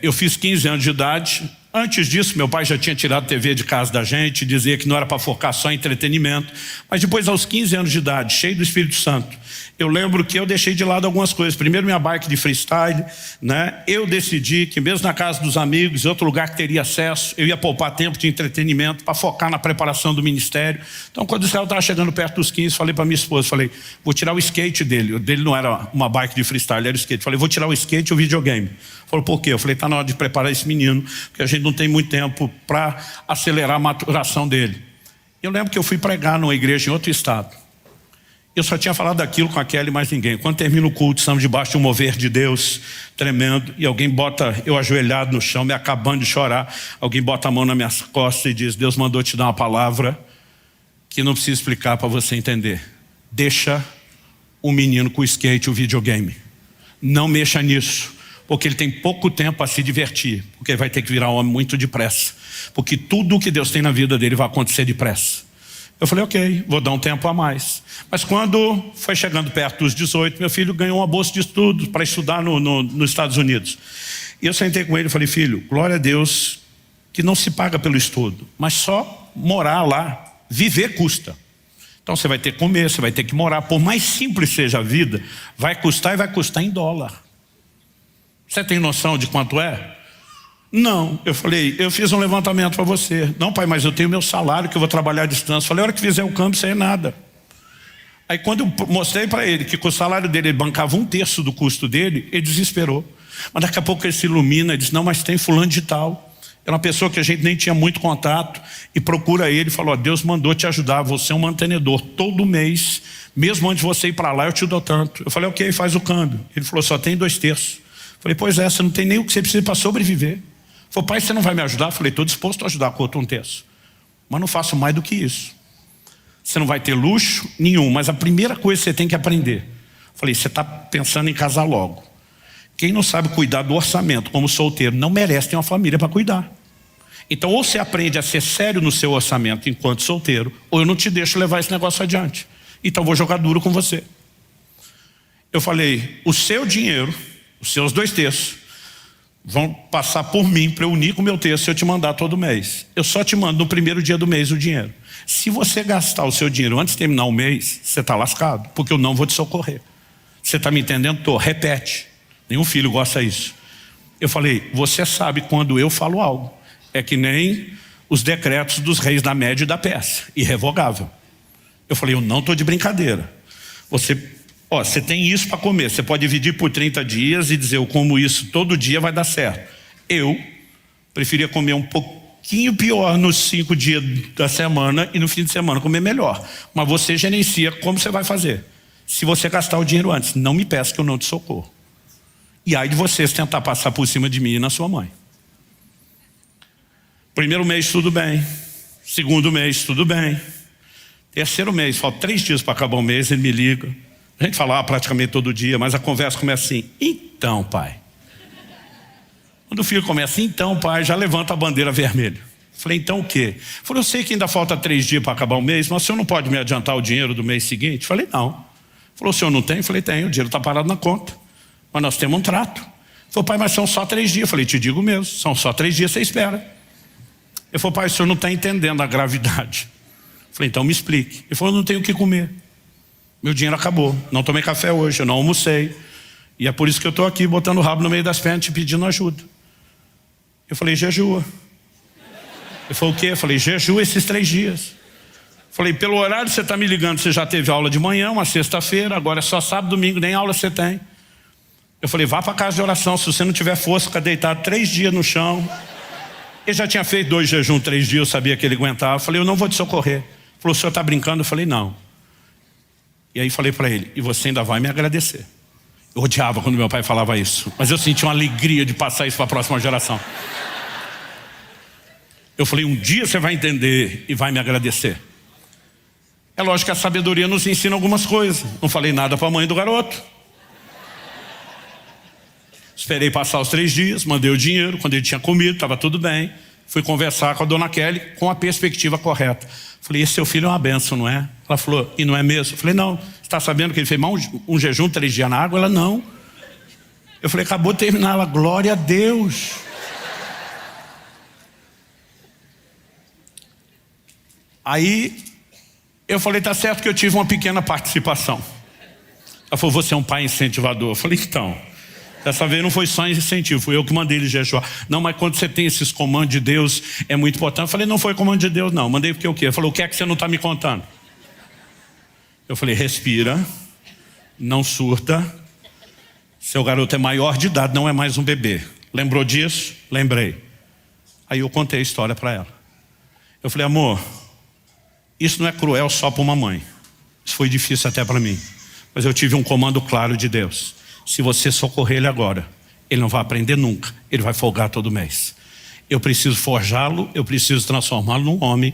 eu fiz 15 anos de idade, antes disso meu pai já tinha tirado a TV de casa da gente, dizia que não era para focar só em entretenimento, mas depois aos 15 anos de idade, cheio do Espírito Santo, eu lembro que eu deixei de lado algumas coisas. Primeiro minha bike de freestyle, né? Eu decidi que mesmo na casa dos amigos, em outro lugar que teria acesso, eu ia poupar tempo de entretenimento para focar na preparação do ministério. Então quando o Israel estava chegando perto dos 15, falei para minha esposa, falei, vou tirar o skate dele. O dele não era uma bike de freestyle, era o skate. Falei, vou tirar o skate e o videogame. Falou, por quê? Eu falei, está na hora de preparar esse menino, porque a gente não tem muito tempo para acelerar a maturação dele. Eu lembro que eu fui pregar numa igreja em outro estado. Eu só tinha falado daquilo com a Kelly e mais ninguém. Quando termina o culto, estamos debaixo de um mover de Deus tremendo, e alguém bota eu ajoelhado no chão, me acabando de chorar, alguém bota a mão na minha costa e diz, Deus mandou te dar uma palavra que não precisa explicar para você entender. Deixa o menino com o skate e o videogame. Não mexa nisso, porque ele tem pouco tempo a se divertir, porque ele vai ter que virar homem muito depressa, porque tudo o que Deus tem na vida dele vai acontecer depressa. Eu falei, ok, vou dar um tempo a mais. Mas quando foi chegando perto dos 18, meu filho ganhou uma bolsa de estudos para estudar nos Estados Unidos. E eu sentei com ele e falei, filho, glória a Deus que não se paga pelo estudo, mas só morar lá, viver custa. Então você vai ter que comer, você vai ter que morar. Por mais simples seja a vida, vai custar e vai custar em dólar. Você tem noção de quanto é? Não, eu falei, eu fiz um levantamento para você. Não, pai, mas eu tenho meu salário que eu vou trabalhar à distância. Falei, a hora que fizer o câmbio, isso aí é nada. Aí quando eu mostrei para ele que com o salário dele ele bancava 1/3 do custo dele, ele desesperou. Mas daqui a pouco ele se ilumina e diz, não, mas tem fulano de tal. Era uma pessoa que a gente nem tinha muito contato, e procura ele e falou, Deus mandou te ajudar, você é um mantenedor. Todo mês, mesmo antes de você ir para lá, eu te dou tanto. Eu falei, ok, faz o câmbio. Ele falou, só tem 2/3. Falei, pois é, você não tem nem o que você precisa para sobreviver. Falei, pai, você não vai me ajudar? Falei, estou disposto a ajudar com outro 1/3. Mas não faço mais do que isso. Você não vai ter luxo nenhum, mas a primeira coisa que você tem que aprender. Falei, você está pensando em casar logo. Quem não sabe cuidar do orçamento como solteiro não merece ter uma família para cuidar. Então ou você aprende a ser sério no seu orçamento enquanto solteiro, ou eu não te deixo levar esse negócio adiante. Então eu vou jogar duro com você. Eu falei, o seu dinheiro, os seus 2/3, vão passar por mim para eu unir com o meu terço e eu te mandar todo mês. Eu só te mando no primeiro dia do mês o dinheiro. Se você gastar o seu dinheiro antes de terminar o mês, você está lascado, porque eu não vou te socorrer. Você está me entendendo? Tô. Repete. Nenhum filho gosta disso. Eu falei, você sabe quando eu falo algo. É que nem os decretos dos reis da Média e da Pérsia. Irrevogável. Eu falei, eu não estou de brincadeira. Você tem isso para comer, você pode dividir por 30 dias e dizer, eu como isso todo dia, vai dar certo. Eu preferia comer um pouquinho pior nos 5 dias da semana e no fim de semana comer melhor. Mas você gerencia como você vai fazer. Se você gastar o dinheiro antes, não me peça que eu não te socorro. E aí de vocês tentar passar por cima de mim e na sua mãe. Primeiro mês tudo bem, segundo mês tudo bem, terceiro mês, falta 3 dias para acabar o mês, ele me liga. A gente fala praticamente todo dia, mas a conversa começa assim, então pai. Quando o filho começa, então pai, já levanta a bandeira vermelha. Falei, então o quê? Falei, eu sei que ainda falta 3 dias para acabar o mês, mas o senhor não pode me adiantar o dinheiro do mês seguinte? Falei, não. Falou, o senhor não tem? Falei, tenho, o dinheiro está parado na conta. Mas nós temos um trato. Falei, pai, mas são só 3 dias. Falei, te digo mesmo, são só 3 dias, você espera. Ele falou, pai, o senhor não está entendendo a gravidade. Falei, então me explique. Ele falou, eu não tenho o que comer. Meu dinheiro acabou, não tomei café hoje, eu não almocei. E é por isso que eu estou aqui botando o rabo no meio das pernas te pedindo ajuda. Eu falei, jejua. Ele falou, o quê? Eu falei, jejua esses 3 dias. Falei, pelo horário você está me ligando, você já teve aula de manhã, uma sexta-feira, agora é só sábado, domingo, nem aula você tem. Eu falei, vá para casa de oração, se você não tiver força, fica deitado 3 dias no chão. Ele já tinha feito 2 jejuns, 3 dias, eu sabia que ele aguentava. Eu falei, eu não vou te socorrer. Ele falou, o senhor está brincando? Eu falei, não. E aí falei para ele, e você ainda vai me agradecer. Eu odiava quando meu pai falava isso, mas eu senti uma alegria de passar isso para a próxima geração. Eu falei, um dia você vai entender e vai me agradecer. É lógico que a sabedoria nos ensina algumas coisas. Não falei nada para a mãe do garoto. Esperei passar os 3 dias, mandei o dinheiro, quando ele tinha comido, estava tudo bem. Fui conversar com a dona Kelly com a perspectiva correta. Falei, esse seu filho é uma bênção, não é? Ela falou, e não é mesmo? Eu falei, não, você está sabendo que ele fez um jejum 3 dias na água? Ela, não. Eu falei, acabou de terminar. Ela, glória a Deus. Aí, eu falei, tá certo que eu tive uma pequena participação. Ela falou, você é um pai incentivador. Eu falei, então, dessa vez não foi só incentivo, fui eu que mandei ele jejuar. Não, mas quando você tem esses comandos de Deus, é muito importante. Eu falei, não foi comando de Deus não, mandei porque o quê? Ele falou, o que é que você não está me contando? Eu falei, respira, não surta, seu garoto é maior de idade, não é mais um bebê. Lembrou disso? Lembrei. Aí eu contei a história para ela. Eu falei, amor, isso não é cruel só para uma mãe. Isso foi difícil até para mim. Mas eu tive um comando claro de Deus. Se você socorrer ele agora, ele não vai aprender nunca. Ele vai folgar todo mês. Eu preciso forjá-lo, eu preciso transformá-lo num homem.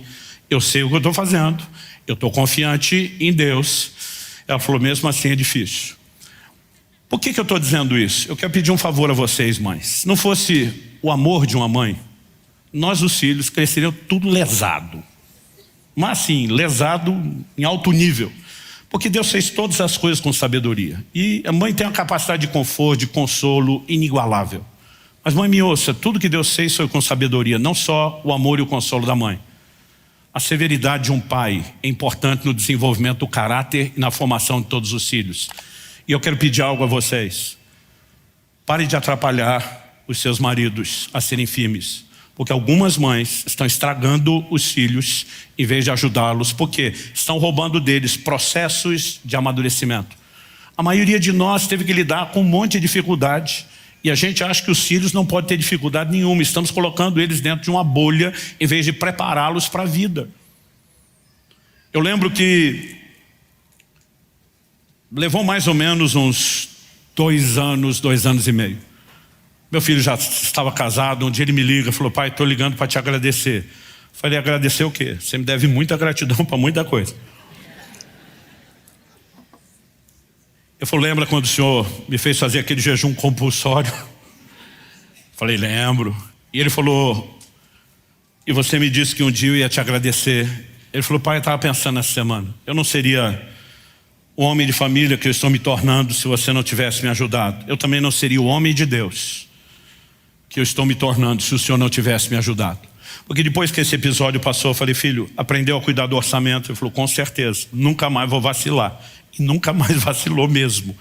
Eu sei o que eu estou fazendo. Eu estou confiante em Deus. Ela falou, mesmo assim é difícil. Por que eu estou dizendo isso? Eu quero pedir um favor a vocês, mães. Se não fosse o amor de uma mãe, nós os filhos cresceriam tudo lesado. Mas assim, lesado em alto nível. Porque Deus fez todas as coisas com sabedoria. E a mãe tem uma capacidade de conforto, de consolo inigualável. Mas mãe, me ouça, tudo que Deus fez foi com sabedoria. Não só o amor e o consolo da mãe. A severidade de um pai é importante no desenvolvimento do caráter e na formação de todos os filhos. E eu quero pedir algo a vocês. Parem de atrapalhar os seus maridos a serem firmes. Porque algumas mães estão estragando os filhos em vez de ajudá-los. Porque estão roubando deles processos de amadurecimento. A maioria de nós teve que lidar com um monte de dificuldade. E a gente acha que os filhos não podem ter dificuldade nenhuma. Estamos colocando eles dentro de uma bolha em vez de prepará-los para a vida. Eu lembro que levou mais ou menos uns 2 anos, 2 anos e meio. Meu filho já estava casado, um dia ele me liga, falou, pai, estou ligando para te agradecer. Falei, agradecer o quê? Você me deve muita gratidão para muita coisa. Eu falei, lembra quando o senhor me fez fazer aquele jejum compulsório? Falei, lembro. E ele falou, e você me disse que um dia eu ia te agradecer. Ele falou, pai, eu estava pensando essa semana, eu não seria o homem de família que eu estou me tornando se você não tivesse me ajudado. Eu também não seria o homem de Deus que eu estou me tornando se o senhor não tivesse me ajudado. Porque depois que esse episódio passou, eu falei, filho, aprendeu a cuidar do orçamento? Ele falou, com certeza, nunca mais vou vacilar. E nunca mais vacilou mesmo,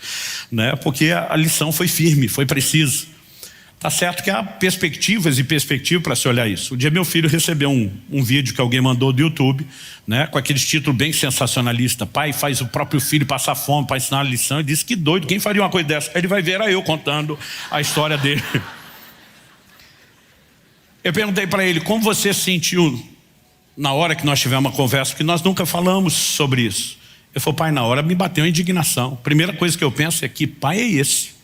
né? Porque a lição foi firme, foi precisa. Tá certo que há perspectivas e perspectivas para se olhar isso. Um dia meu filho recebeu um vídeo que alguém mandou do YouTube, né, com aqueles títulos bem sensacionalista. Pai faz o próprio filho passar fome para ensinar a lição. E disse, que doido, quem faria uma coisa dessa? Ele vai ver, era eu contando a história dele. Eu perguntei para ele, como você se sentiu na hora que nós tivemos uma conversa? Porque nós nunca falamos sobre isso. Ele falou, pai, na hora me bateu a indignação. A primeira coisa que eu penso é, que pai é esse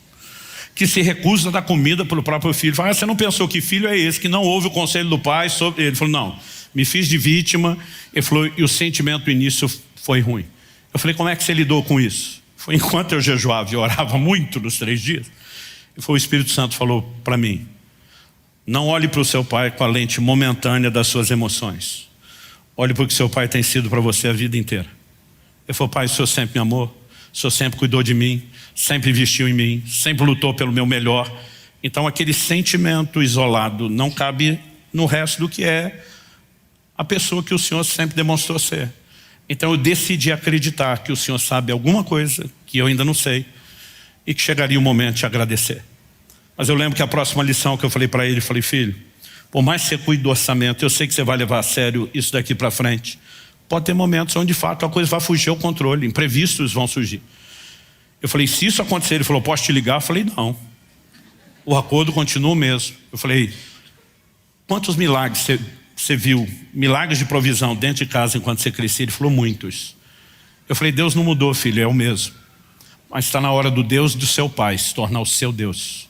que se recusa a dar comida para o próprio filho? Fala, você não pensou que filho é esse que não ouve o conselho do pai sobre... Ele falou, não, me fiz de vítima. Ele falou, e o sentimento do início foi ruim. Eu falei, como é que você lidou com isso? Foi enquanto eu jejuava e orava muito nos 3 dias. E foi o Espírito Santo falou para mim, não olhe para o seu pai com a lente momentânea das suas emoções. Olhe para o que seu pai tem sido para você a vida inteira. Ele falou, pai, o senhor sempre me amou, o senhor sempre cuidou de mim, sempre investiu em mim, sempre lutou pelo meu melhor. Então aquele sentimento isolado não cabe no resto do que é a pessoa que o senhor sempre demonstrou ser. Então eu decidi acreditar que o senhor sabe alguma coisa que eu ainda não sei e que chegaria o momento de agradecer. Mas eu lembro que a próxima lição que eu falei para ele, falei, filho, por mais que você cuide do orçamento, eu sei que você vai levar a sério isso daqui para frente. Pode ter momentos onde de fato a coisa vai fugir ao controle, imprevistos vão surgir. Eu falei, se isso acontecer, ele falou, posso te ligar? Eu falei, não. O acordo continua o mesmo. Eu falei, quantos milagres você viu? Milagres de provisão dentro de casa enquanto você crescia? Ele falou, muitos. Eu falei, Deus não mudou, filho, é o mesmo. mas está na hora do Deus do seu pai se tornar o seu Deus.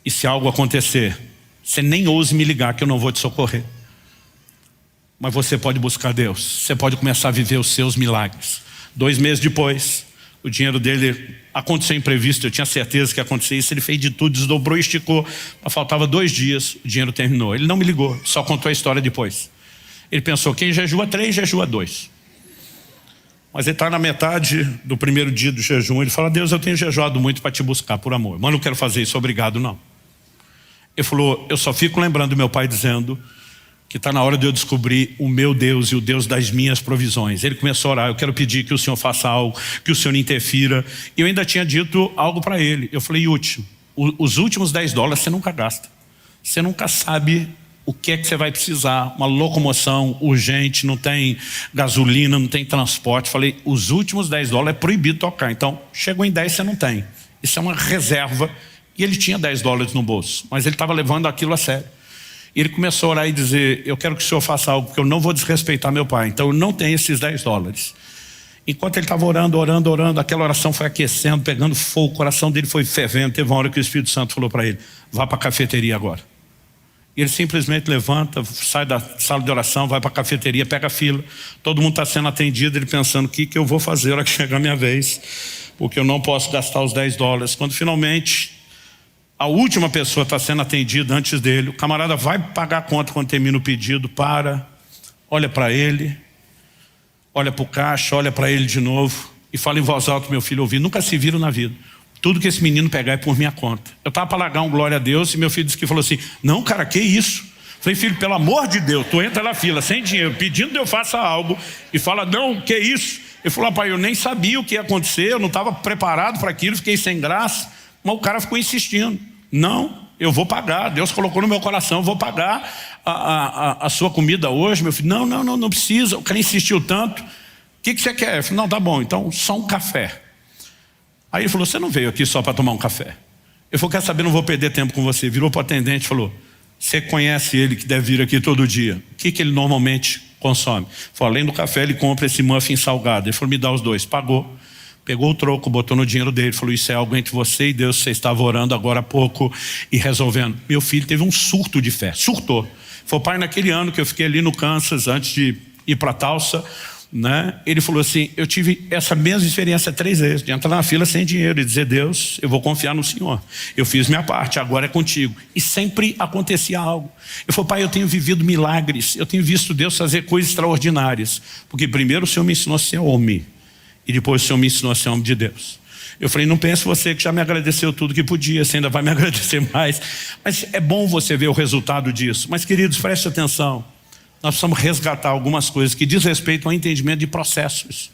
E se algo acontecer, você nem ouse me ligar que eu não vou te socorrer. Mas você pode buscar Deus, você pode começar a viver os seus milagres. 2 meses depois, o dinheiro dele aconteceu imprevisto, eu tinha certeza que ia acontecer isso, ele fez de tudo, desdobrou, esticou, mas faltava 2 dias, o dinheiro terminou. Ele não me ligou, só contou a história depois. Ele pensou, quem jejua 3, jejua 2. Mas ele está na metade do primeiro dia do jejum, ele fala, Deus, eu tenho jejuado muito para te buscar por amor, mas não quero fazer isso, obrigado não. Ele falou, eu só fico lembrando do meu pai dizendo que está na hora de eu descobrir o meu Deus e o Deus das minhas provisões. Ele começou a orar, eu quero pedir que o Senhor faça algo, que o Senhor interfira. E eu ainda tinha dito algo para ele. Eu falei, os últimos $10 você nunca gasta. Você nunca sabe o que é que você vai precisar. Uma locomoção urgente, não tem gasolina, não tem transporte. Falei, os últimos $10 é proibido tocar. Então, chegou em 10 você não tem. Isso é uma reserva. E ele tinha $10 no bolso, mas ele estava levando aquilo a sério. E ele começou a orar e dizer, eu quero que o Senhor faça algo, porque eu não vou desrespeitar meu pai, então eu não tenho esses $10. Enquanto ele estava orando, aquela oração foi aquecendo, pegando fogo, o coração dele foi fervendo. Teve uma hora que o Espírito Santo falou para ele, vá para a cafeteria agora. E ele simplesmente levanta, sai da sala de oração, vai para a cafeteria, pega a fila, todo mundo está sendo atendido, ele pensando, o que eu vou fazer na hora que chegar a minha vez, porque eu não posso gastar os $10. Quando finalmente a última pessoa está sendo atendida antes dele, o camarada vai pagar a conta quando termina o pedido, olha para ele, olha para o caixa, olha para ele de novo e fala em voz alta, meu filho ouvir, nunca se viram na vida. Tudo que esse menino pegar é por minha conta. Eu estava para largar um glória a Deus e meu filho disse que falou assim, não cara, que isso? Falei, filho, pelo amor de Deus, tu entra na fila sem dinheiro, pedindo que eu faça algo e fala, não, que isso? Ele falou, pai, eu nem sabia o que ia acontecer, eu não estava preparado para aquilo, fiquei sem graça. Mas o cara ficou insistindo, não, eu vou pagar, Deus colocou no meu coração, eu vou pagar a sua comida hoje, meu filho. Não precisa, o cara insistiu tanto, o que você quer? Eu falei, não, tá bom, então só um café. Aí ele falou, você não veio aqui só para tomar um café? Eu falei, quer saber, não vou perder tempo com você. Virou para o atendente e falou, você conhece ele que deve vir aqui todo dia, o que ele normalmente consome? Falei, além do café ele compra esse muffin salgado. Ele falou, me dá os 2, pagou. Pegou o troco, botou no dinheiro dele, falou, isso é algo entre você e Deus, você estava orando agora há pouco e resolvendo. Meu filho teve um surto de fé, surtou. Foi, pai, naquele ano que eu fiquei ali no Kansas, antes de ir para Tulsa, né? Ele falou assim, eu tive essa mesma experiência 3 vezes, de entrar na fila sem dinheiro e dizer, Deus, eu vou confiar no Senhor. Eu fiz minha parte, agora é contigo. E sempre acontecia algo. Eu falei, pai, eu tenho vivido milagres, eu tenho visto Deus fazer coisas extraordinárias, porque primeiro o Senhor me ensinou a ser homem. E depois o Senhor me ensinou a ser homem de Deus. Eu falei, não pense você que já me agradeceu tudo que podia, você ainda vai me agradecer mais. Mas é bom você ver o resultado disso. Mas queridos, preste atenção. Nós precisamos resgatar algumas coisas que diz respeito ao entendimento de processos.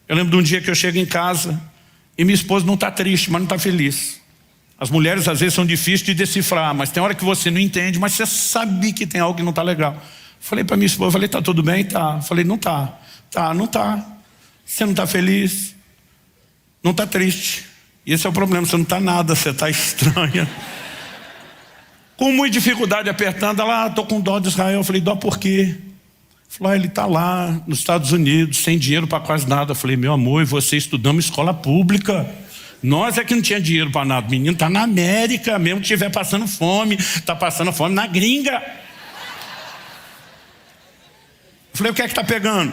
Eu lembro de um dia que eu chego em casa e minha esposa não está triste, mas não está feliz. As mulheres às vezes são difíceis de decifrar, mas tem hora que você não entende, mas você sabe que tem algo que não está legal. Falei para minha esposa, falei, tá tudo bem? Tá. Falei, não tá. Tá, não tá. Você não está feliz, não está triste. E esse é o problema, você não está nada, você está estranha. Com muita dificuldade apertando, ela, estou com dó de Israel. Eu falei, dó por quê? Falou, ele está lá nos Estados Unidos, sem dinheiro para quase nada. Eu falei, meu amor, e você estudamos escola pública. Nós é que não tinha dinheiro para nada. O menino está na América, mesmo que estiver passando fome, está passando fome na gringa. Eu falei, o que é que está pegando?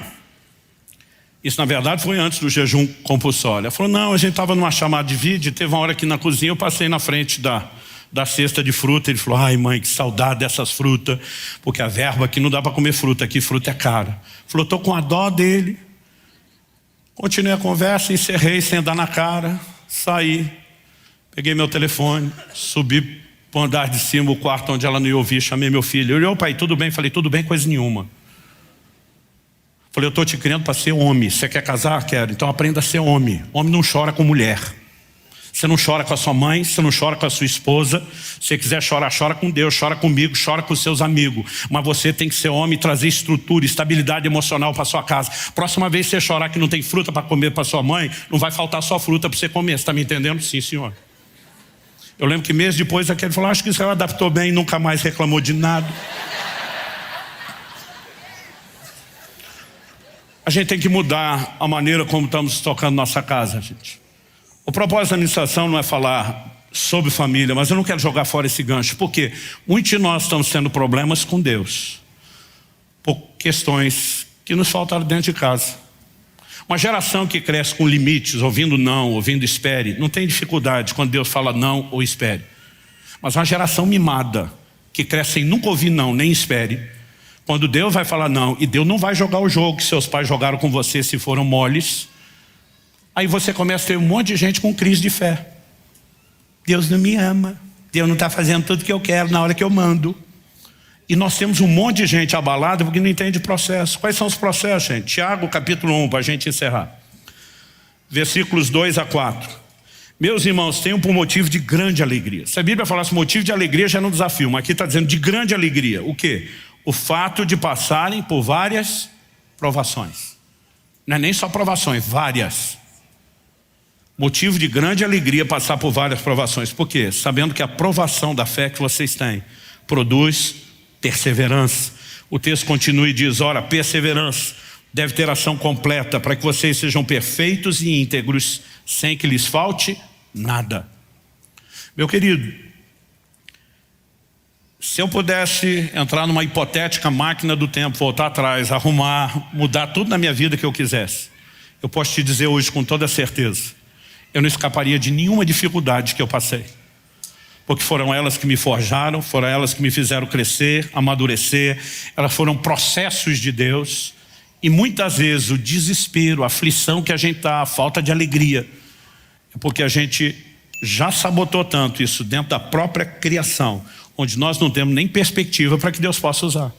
Isso na verdade foi antes do jejum compulsório. Ela falou, não, a gente estava numa chamada de vídeo, teve uma hora aqui na cozinha, eu passei na frente da cesta de fruta. Ele falou, ai mãe, que saudade dessas frutas, porque a verba aqui não dá para comer fruta, aqui fruta é cara. Falou, estou com a dó dele. Continuei a conversa, encerrei sem dar na cara, saí, peguei meu telefone, subi para o andar de cima, o quarto onde ela não ia ouvir, chamei meu filho. Ele olhou, pai, tudo bem? Falei, tudo bem, coisa nenhuma. Falei, eu estou te criando para ser homem. Você quer casar? Quero. Então aprenda a ser homem. Homem não chora com mulher. Você não chora com a sua mãe, você não chora com a sua esposa. Se você quiser chorar, chora com Deus, chora comigo, chora com os seus amigos. Mas você tem que ser homem e trazer estrutura, estabilidade emocional para sua casa. Próxima vez que você chorar que não tem fruta para comer para sua mãe, não vai faltar só fruta para você comer. Você está me entendendo? Sim, senhor. Eu lembro que meses depois aquele falou, acho que Israel adaptou bem e nunca mais reclamou de nada. A gente tem que mudar a maneira como estamos tocando nossa casa, gente. O propósito da ministração não é falar sobre família, mas eu não quero jogar fora esse gancho, porque muitos de nós estamos tendo problemas com Deus, por questões que nos faltaram dentro de casa. Uma geração que cresce com limites, ouvindo não, ouvindo espere, não tem dificuldade quando Deus fala não ou espere. Mas uma geração mimada, que cresce sem nunca ouvir não, nem espere. Quando Deus vai falar não, e Deus não vai jogar o jogo que seus pais jogaram com você se foram moles, aí você começa a ter um monte de gente com crise de fé. Deus não me ama, Deus não está fazendo tudo que eu quero na hora que eu mando. E nós temos um monte de gente abalada porque não entende o processo. Quais são os processos, gente? Tiago capítulo 1, para a gente encerrar. Versículos 2 a 4. Meus irmãos, tenham por motivo de grande alegria. Se a Bíblia falasse motivo de alegria, já era um desafio, mas aqui está dizendo de grande alegria. O quê? O fato de passarem por várias provações. Não é nem só provações, várias. Motivo de grande alegria passar por várias provações. Por quê? Sabendo que a provação da fé que vocês têm produz perseverança. O texto continua e diz, ora, perseverança deve ter ação completa para que vocês sejam perfeitos e íntegros, sem que lhes falte nada. Meu querido, se eu pudesse entrar numa hipotética máquina do tempo, voltar atrás, arrumar, mudar tudo na minha vida que eu quisesse, eu posso te dizer hoje com toda certeza, eu não escaparia de nenhuma dificuldade que eu passei. Porque foram elas que me forjaram, foram elas que me fizeram crescer, amadurecer. Elas foram processos de Deus. E muitas vezes o desespero, a aflição que a gente está, a falta de alegria, é porque a gente já sabotou tanto isso dentro da própria criação, onde nós não temos nem perspectiva para que Deus possa usar.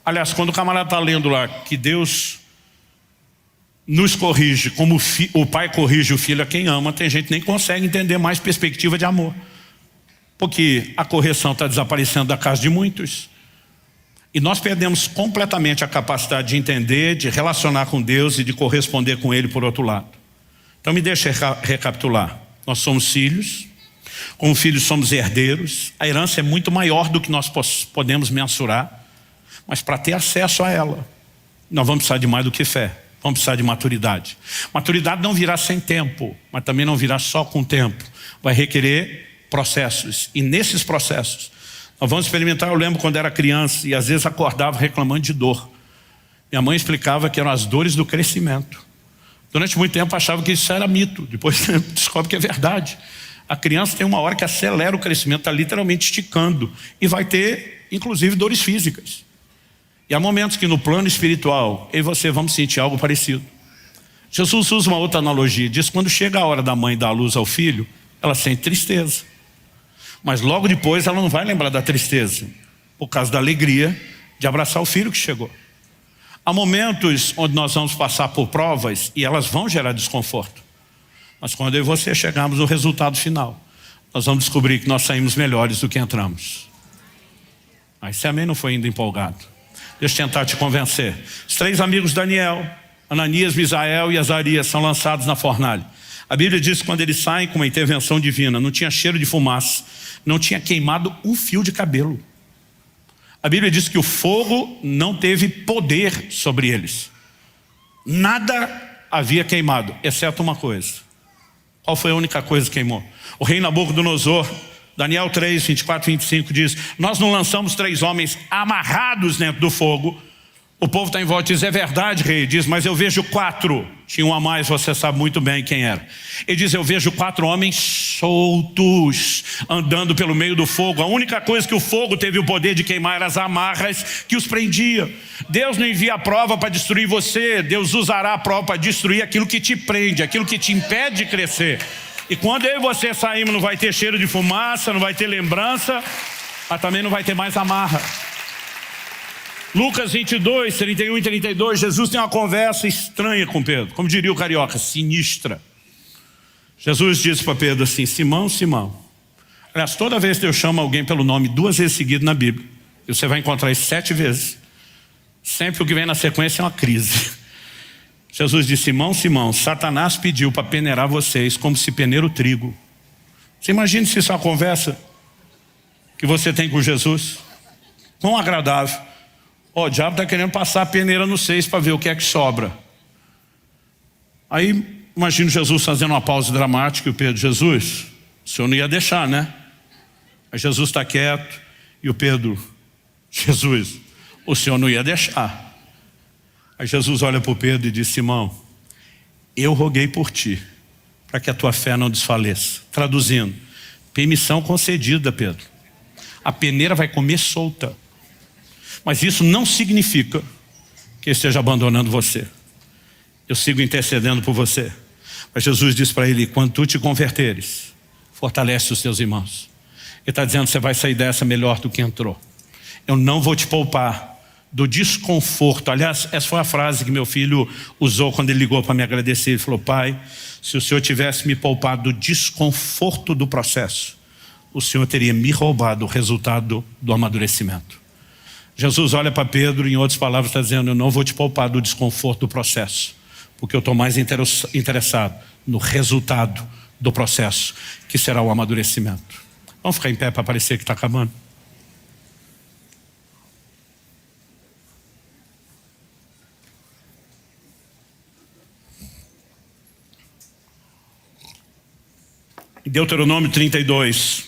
Aliás, quando o camarada está lendo lá que Deus nos corrige como o pai corrige o filho a quem ama, tem gente que nem consegue entender mais perspectiva de amor. Porque a correção está desaparecendo da casa de muitos. E nós perdemos completamente a capacidade de entender, de relacionar com Deus e de corresponder com Ele por outro lado. Então me deixa recapitular. Nós somos filhos, como filhos somos herdeiros. A herança é muito maior do que nós podemos mensurar. Mas para ter acesso a ela, nós vamos precisar de mais do que fé. Vamos precisar de maturidade. Maturidade não virá sem tempo, mas também não virá só com tempo. Vai requerer processos. E nesses processos, nós vamos experimentar. Eu lembro quando era criança e às vezes acordava reclamando de dor. Minha mãe explicava que eram as dores do crescimento. Durante muito tempo achava que isso era mito. Depois descobre que é verdade. A criança tem uma hora que acelera o crescimento, está literalmente esticando. E vai ter, inclusive, dores físicas. E há momentos que no plano espiritual, eu e você vamos sentir algo parecido. Jesus usa uma outra analogia, diz que quando chega a hora da mãe dar a luz ao filho, ela sente tristeza. Mas logo depois ela não vai lembrar da tristeza, por causa da alegria de abraçar o filho que chegou. Há momentos onde nós vamos passar por provas e elas vão gerar desconforto. Mas quando eu e você chegarmos no resultado final, nós vamos descobrir que nós saímos melhores do que entramos. Mas esse amém não foi ainda empolgado. Deixa eu tentar te convencer. Os 3 amigos de Daniel, Ananias, Misael e Azarias, são lançados na fornalha. A Bíblia diz que quando eles saem com uma intervenção divina, não tinha cheiro de fumaça, não tinha queimado um fio de cabelo. A Bíblia diz que o fogo não teve poder sobre eles. Nada havia queimado, exceto uma coisa. Qual foi a única coisa que queimou? O rei Nabucodonosor, Daniel 3, 24 e 25 diz, nós não lançamos 3 homens amarrados dentro do fogo. O povo está em volta e diz, é verdade, rei. Diz, mas eu vejo 4. Tinha um a mais, você sabe muito bem quem era. Ele diz, eu vejo 4 homens soltos, andando pelo meio do fogo. A única coisa que o fogo teve o poder de queimar eram as amarras que os prendia. Deus não envia a prova para destruir você. Deus usará a prova para destruir aquilo que te prende, aquilo que te impede de crescer. E quando eu e você saímos, não vai ter cheiro de fumaça, não vai ter lembrança, mas também não vai ter mais amarra. Lucas 22, 31 e 32, Jesus tem uma conversa estranha com Pedro, como diria o carioca, sinistra. Jesus disse para Pedro assim, Simão, Simão. Aliás, toda vez que eu chamo alguém pelo nome 2 vezes seguidas na Bíblia, e você vai encontrar isso 7 vezes, sempre o que vem na sequência é uma crise. Jesus disse, Simão, Simão, Satanás pediu para peneirar vocês como se peneira o trigo. Você imagina se isso é uma conversa que você tem com Jesus? Quão agradável. Ó, o diabo está querendo passar a peneira nos 6 para ver o que é que sobra. Aí imagino Jesus fazendo uma pausa dramática e o Pedro: Jesus, o senhor não ia deixar, né? Aí Jesus está quieto e o Pedro: Jesus, o senhor não ia deixar. Aí Jesus olha para o Pedro e diz: Simão, eu roguei por ti, para que a tua fé não desfaleça. Traduzindo: permissão concedida, Pedro. A peneira vai comer solta. Mas isso não significa que eu esteja abandonando você. Eu sigo intercedendo por você. Mas Jesus disse para ele: quando tu te converteres, fortalece os teus irmãos. Ele está dizendo: você vai sair dessa melhor do que entrou. Eu não vou te poupar do desconforto. Aliás, essa foi a frase que meu filho usou quando ele ligou para me agradecer. Ele falou: pai, se o senhor tivesse me poupado do desconforto do processo, o senhor teria me roubado o resultado do amadurecimento. Jesus olha para Pedro e, em outras palavras, está dizendo: eu não vou te poupar do desconforto do processo, porque eu estou mais interessado no resultado do processo, que será o amadurecimento. Vamos ficar em pé para parecer que está acabando? Deuteronômio 32,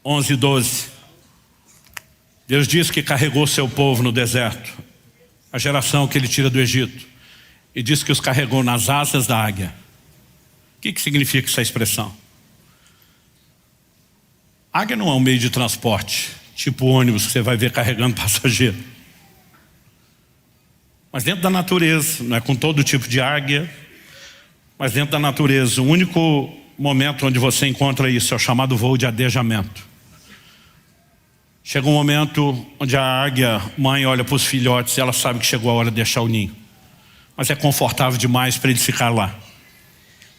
11 e 12. Deus diz que carregou seu povo no deserto, a geração que ele tira do Egito, e diz que os carregou nas asas da águia. O que significa essa expressão? Águia não é um meio de transporte, tipo ônibus que você vai ver carregando passageiro. Mas dentro da natureza, não é com todo tipo de águia, mas dentro da natureza, o único momento onde você encontra isso é o chamado voo de adejamento. Chega um momento onde a águia mãe olha para os filhotes e ela sabe que chegou a hora de deixar o ninho, mas é confortável demais para eles ficar lá,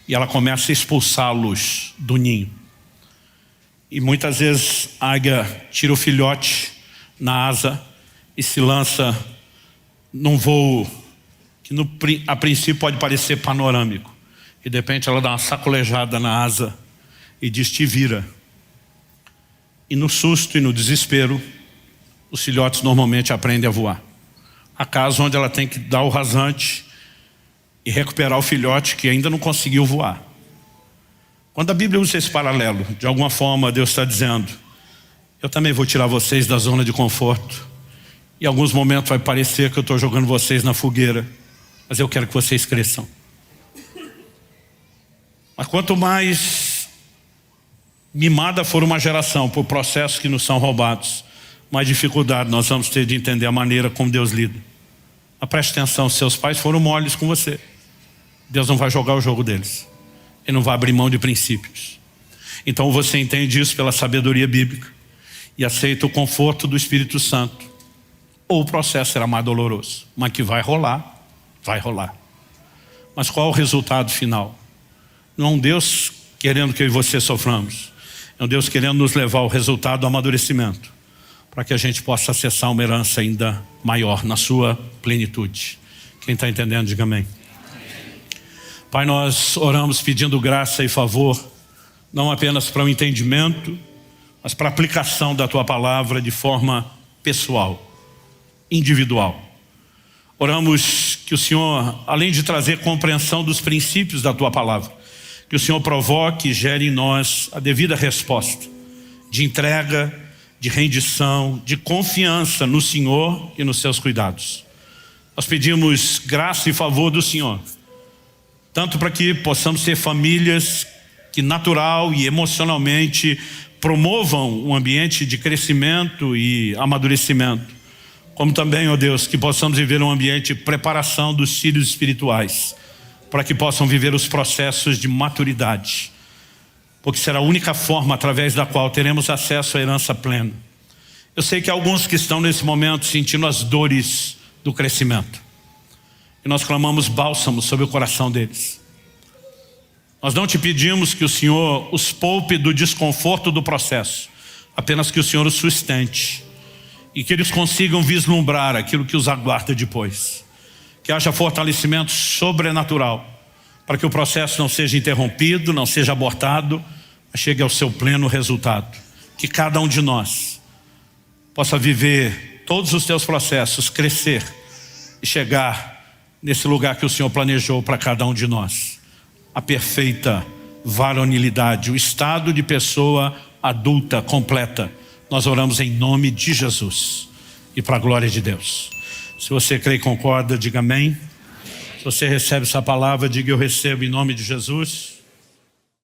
e ela começa a expulsá-los do ninho. E muitas vezes a águia tira o filhote na asa e se lança num voo que a princípio pode parecer panorâmico, e de repente ela dá uma sacolejada na asa e diz: te vira. E no susto e no desespero, os filhotes normalmente aprendem a voar. Há casos onde ela tem que dar o rasante e recuperar o filhote que ainda não conseguiu voar. Quando a Bíblia usa esse paralelo, de alguma forma Deus está dizendo: eu também vou tirar vocês da zona de conforto. Em alguns momentos vai parecer que eu estou jogando vocês na fogueira, mas eu quero que vocês cresçam. Mas quanto mais mimada for uma geração por processos que nos são roubados, mais dificuldade nós vamos ter de entender a maneira como Deus lida. Mas preste atenção: seus pais foram moles com você. Deus não vai jogar o jogo deles. Ele não vai abrir mão de princípios. Então você entende isso pela sabedoria bíblica e aceita o conforto do Espírito Santo. Ou o processo será mais doloroso, mas que vai rolar, vai rolar. Mas qual é o resultado final? Não é um Deus querendo que eu e você soframos. É um Deus querendo nos levar ao resultado do amadurecimento, para que a gente possa acessar uma herança ainda maior, na sua plenitude. Quem está entendendo, diga amém. Pai, nós oramos pedindo graça e favor, não apenas para o entendimento, mas para a aplicação da Tua palavra de forma pessoal, individual. Oramos que o Senhor, além de trazer compreensão dos princípios da Tua palavra, que o Senhor provoque e gere em nós a devida resposta de entrega, de rendição, de confiança no Senhor e nos seus cuidados. Nós pedimos graça e favor do Senhor, tanto para que possamos ser famílias que natural e emocionalmente promovam um ambiente de crescimento e amadurecimento, como também, ó Deus, que possamos viver um ambiente de preparação dos filhos espirituais, para que possam viver os processos de maturidade, porque será a única forma através da qual teremos acesso à herança plena. Eu sei que há alguns que estão nesse momento sentindo as dores do crescimento, e nós clamamos bálsamo sobre o coração deles. Nós não te pedimos que o Senhor os poupe do desconforto do processo, apenas que o Senhor os sustente e que eles consigam vislumbrar aquilo que os aguarda depois. Que haja fortalecimento sobrenatural, para que o processo não seja interrompido, não seja abortado, mas chegue ao seu pleno resultado. Que cada um de nós possa viver todos os teus processos, crescer e chegar nesse lugar que o Senhor planejou para cada um de nós. a perfeita varonilidade, o estado de pessoa adulta, completa. Nós oramos em nome de Jesus e para a glória de Deus. Se você crê e concorda, diga amém. Se você recebe essa palavra, diga eu recebo em nome de Jesus.